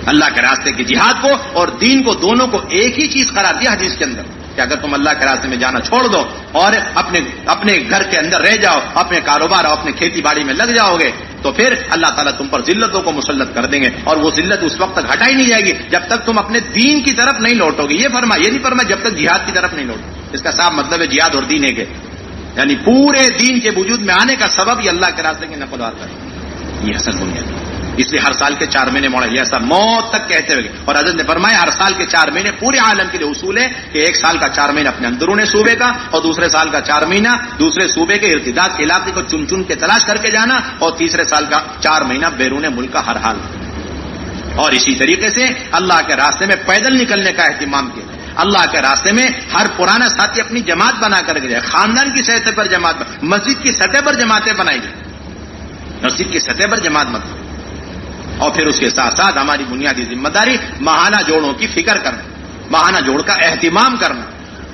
اللہ کے راستے کی جہاد کو اور دین کو، دونوں کو ایک ہی چیز قرار دیا حدیث کے اندر کہ اگر تم اللہ کے راستے میں جانا چھوڑ دو اور اپنے گھر کے اندر رہ جاؤ، اپنے کاروبار اور اپنے کھیتی باڑی میں لگ جاؤ گے تو پھر اللہ تعالیٰ تم پر ذلتوں کو مسلط کر دیں گے، اور وہ ذلت اس وقت تک ہٹائی نہیں جائے گی جب تک تم اپنے دین کی طرف نہیں لوٹو گے. یہ نہیں فرما جب تک جہاد کی طرف نہیں لوٹو. اس کا صاف مطلب ہے جہاد اور دین ہے، یعنی پورے دین کے وجود میں آنے کا سبب یہ اللہ کے راستے کی نقل وار کرے. یہ اصل بنیاد ہے. اس لیے ہر سال کے 4 مہینے موڑا، یہ ایسا موت تک کہتے ہوئے. اور حضرت نے فرمایا ہر سال کے 4 مہینے پورے عالم کے لیے اصول ہے کہ ایک سال کا 4 مہینہ اپنے اندرون صوبے کا، اور دوسرے سال کا 4 مہینہ دوسرے صوبے کے ارتداد کے علاقے کو چن چن کے تلاش کر کے جانا، اور تیسرے سال کا 4 مہینہ بیرون ملک کا ہر حال. اور اسی طریقے سے اللہ کے راستے میں پیدل نکلنے کا اہتمام کیا. اللہ کے راستے میں ہر پرانا ساتھی اپنی جماعت بنا کر کے جائے، خاندان کی سطح پر جماعت، مسجد کی سطح پر جماعتیں بنائی جائیں، مسجد کی سطح پر جماعت مت. اور پھر اس کے ساتھ ساتھ ہماری بنیادی ذمہ داری ماہانہ جوڑوں کی فکر کرنا، ماہانہ جوڑ کا اہتمام کرنا،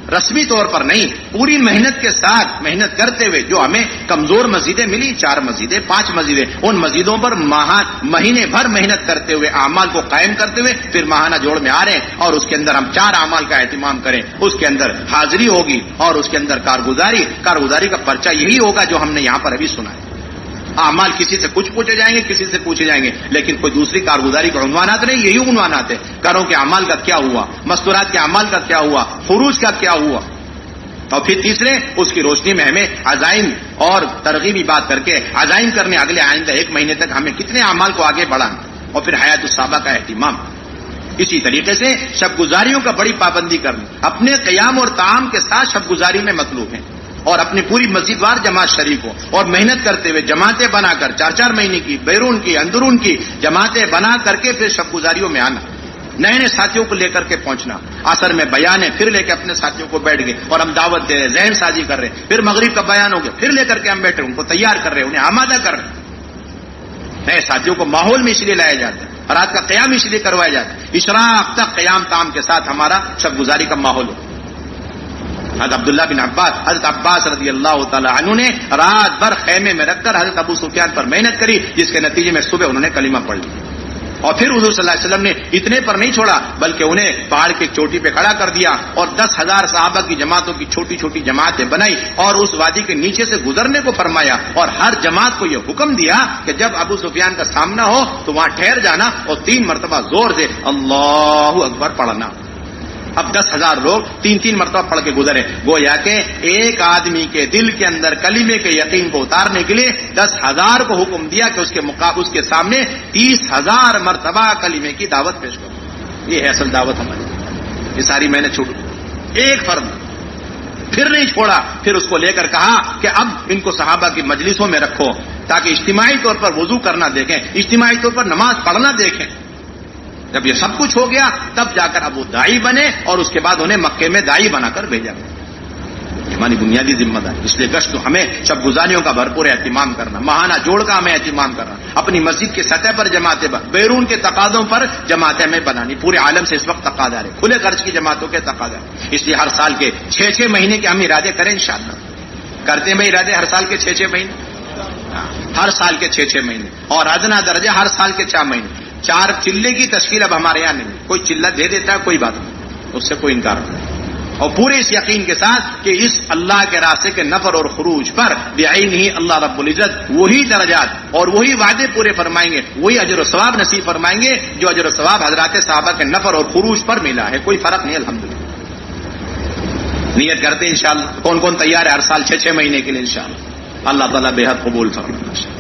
رسمی طور پر نہیں، پوری محنت کے ساتھ محنت کرتے ہوئے. جو ہمیں کمزور مسجدیں ملی، 4 مسجدیں 5 مسجدیں، ان مسجدوں پر مہینے بھر محنت کرتے ہوئے اعمال کو قائم کرتے ہوئے پھر ماہانہ جوڑ میں آ رہے ہیں، اور اس کے اندر ہم 4 اعمال کا اہتمام کریں. اس کے اندر حاضری ہوگی اور اس کے اندر کارگزاری کا پرچہ یہی ہوگا جو ہم نے یہاں پر ابھی سنا ہے. اعمال کسی سے کچھ پوچھے جائیں گے، کسی سے پوچھے جائیں گے، لیکن کوئی دوسری کارگزاری کے عنوانات نہیں، یہی عنوانات ہیں. کروں کے اعمال کا کیا ہوا، مستورات کے اعمال کا کیا ہوا، خروج کا کیا ہوا. اور پھر تیسرے اس کی روشنی میں ہمیں عزائم اور ترغیبی بات کر کے عزائم کرنے اگلے آئندہ 1 مہینے تک ہمیں کتنے اعمال کو آگے بڑھانا، اور پھر حیات الصحابہ کا اہتمام. اسی طریقے سے شب گزاریوں کا بڑی پابندی کرنا، اپنے قیام اور طعام کے ساتھ شب گزاری میں مطلوب ہیں، اور اپنی پوری مسجد وار جماعت شریک ہو، اور محنت کرتے ہوئے جماعتیں بنا کر 4 مہینے کی، بیرون کی، اندرون کی جماعتیں بنا کر کے پھر شب گزاریوں میں آنا، نئے ساتھیوں کو لے کر کے پہنچنا. عصر میں بیان ہے، پھر لے کے اپنے ساتھیوں کو بیٹھ گئے اور ہم دعوت دے رہے، ذہن سازی کر رہے. پھر مغرب کا بیان ہو گیا، پھر لے کر کے ہم بیٹھے، ان کو تیار کر رہے، انہیں آمادہ کر رہے. نئے ساتھیوں کو ماحول میں اس لیے لایا جاتا ہے، رات کا قیام اس لیے کروایا جاتا ہے، اشراق تک قیام تام کے ساتھ ہمارا شب گزاری کا ماحول ہو. حضرت عبداللہ بن عباس، حضرت عباس رضی اللہ تعالی عنہ نے رات بھر خیمے میں رکھ کر حضرت ابو سفیان پر محنت کری، جس کے نتیجے میں صبح انہوں نے کلمہ پڑھ لیا. اور پھر حضور صلی اللہ علیہ وسلم نے اتنے پر نہیں چھوڑا، بلکہ انہیں پہاڑ کی چوٹی پہ کھڑا کر دیا اور 10,000 صحابہ کی جماعتوں کی چھوٹی چھوٹی جماعتیں بنائی اور اس وادی کے نیچے سے گزرنے کو فرمایا، اور ہر جماعت کو یہ حکم دیا کہ جب ابو سفیان کا سامنا ہو تو وہاں ٹھہر جانا اور 3 مرتبہ زور سے اللہ اکبر پڑھنا. اب 10,000 لوگ 3 مرتبہ پڑھ کے گزرے. گویا کہ ایک آدمی کے دل کے اندر کلمے کے یقین کو اتارنے کے لیے 10,000 کو حکم دیا کہ اس کے سامنے 30,000 مرتبہ کلمے کی دعوت پیش کرو. یہ ہے اصل دعوت ہماری. یہ ساری میں نے چھوڑ ایک فرد پھر نہیں چھوڑا. پھر اس کو لے کر کہا کہ اب ان کو صحابہ کی مجلسوں میں رکھو تاکہ اجتماعی طور پر وضو کرنا دیکھیں، اجتماعی طور پر نماز پڑھنا دیکھیں. جب یہ سب کچھ ہو گیا تب جا کر اب وہ داعی بنے، اور اس کے بعد انہیں مکے میں داعی بنا کر بھیجا. ہماری بنیادی ذمہ داری. اس لیے گشت ہمیں شب گزاریوں کا بھرپور اہتمام کرنا، ماہانہ جوڑ کا ہمیں اہتمام کرنا، اپنی مسجد کی سطح پر جماعتیں، بیرون کے تقاضوں پر جماعتیں ہمیں بنانی. پورے عالم سے اس وقت تقاضا ہے، کھلے خرچ کی جماعتوں کے تقاضا. اس لیے ہر سال کے 6 مہینے کے ہم ارادے کریں انشاءاللہ. کرتے ہیں ارادے ہر سال کے 6 مہینے، ہر سال کے 6 مہینے، اور ادنا درجہ ہر سال کے 4 مہینے. 4 چلے کی تشکیل اب ہمارے یہاں نہیں. کوئی چلہ دے دیتا ہے کوئی بات نہیں، اس سے کوئی انکار نہیں. اور پورے اس یقین کے ساتھ کہ اس اللہ کے راستے کے نفر اور خروج پر بعین ہی اللہ رب العزت وہی درجات اور وہی وعدے پورے فرمائیں گے، وہی اجر و ثواب نصیب فرمائیں گے جو اجر و ثواب حضرات صحابہ کے نفر اور خروج پر ملا ہے. کوئی فرق نہیں الحمدللہ. نیت کرتے ہیں انشاءاللہ. کون کون تیار ہے ہر سال 6 مہینے کے لیے انشاءاللہ؟ اللہ تعالیٰ بے حد قبول فرمائے.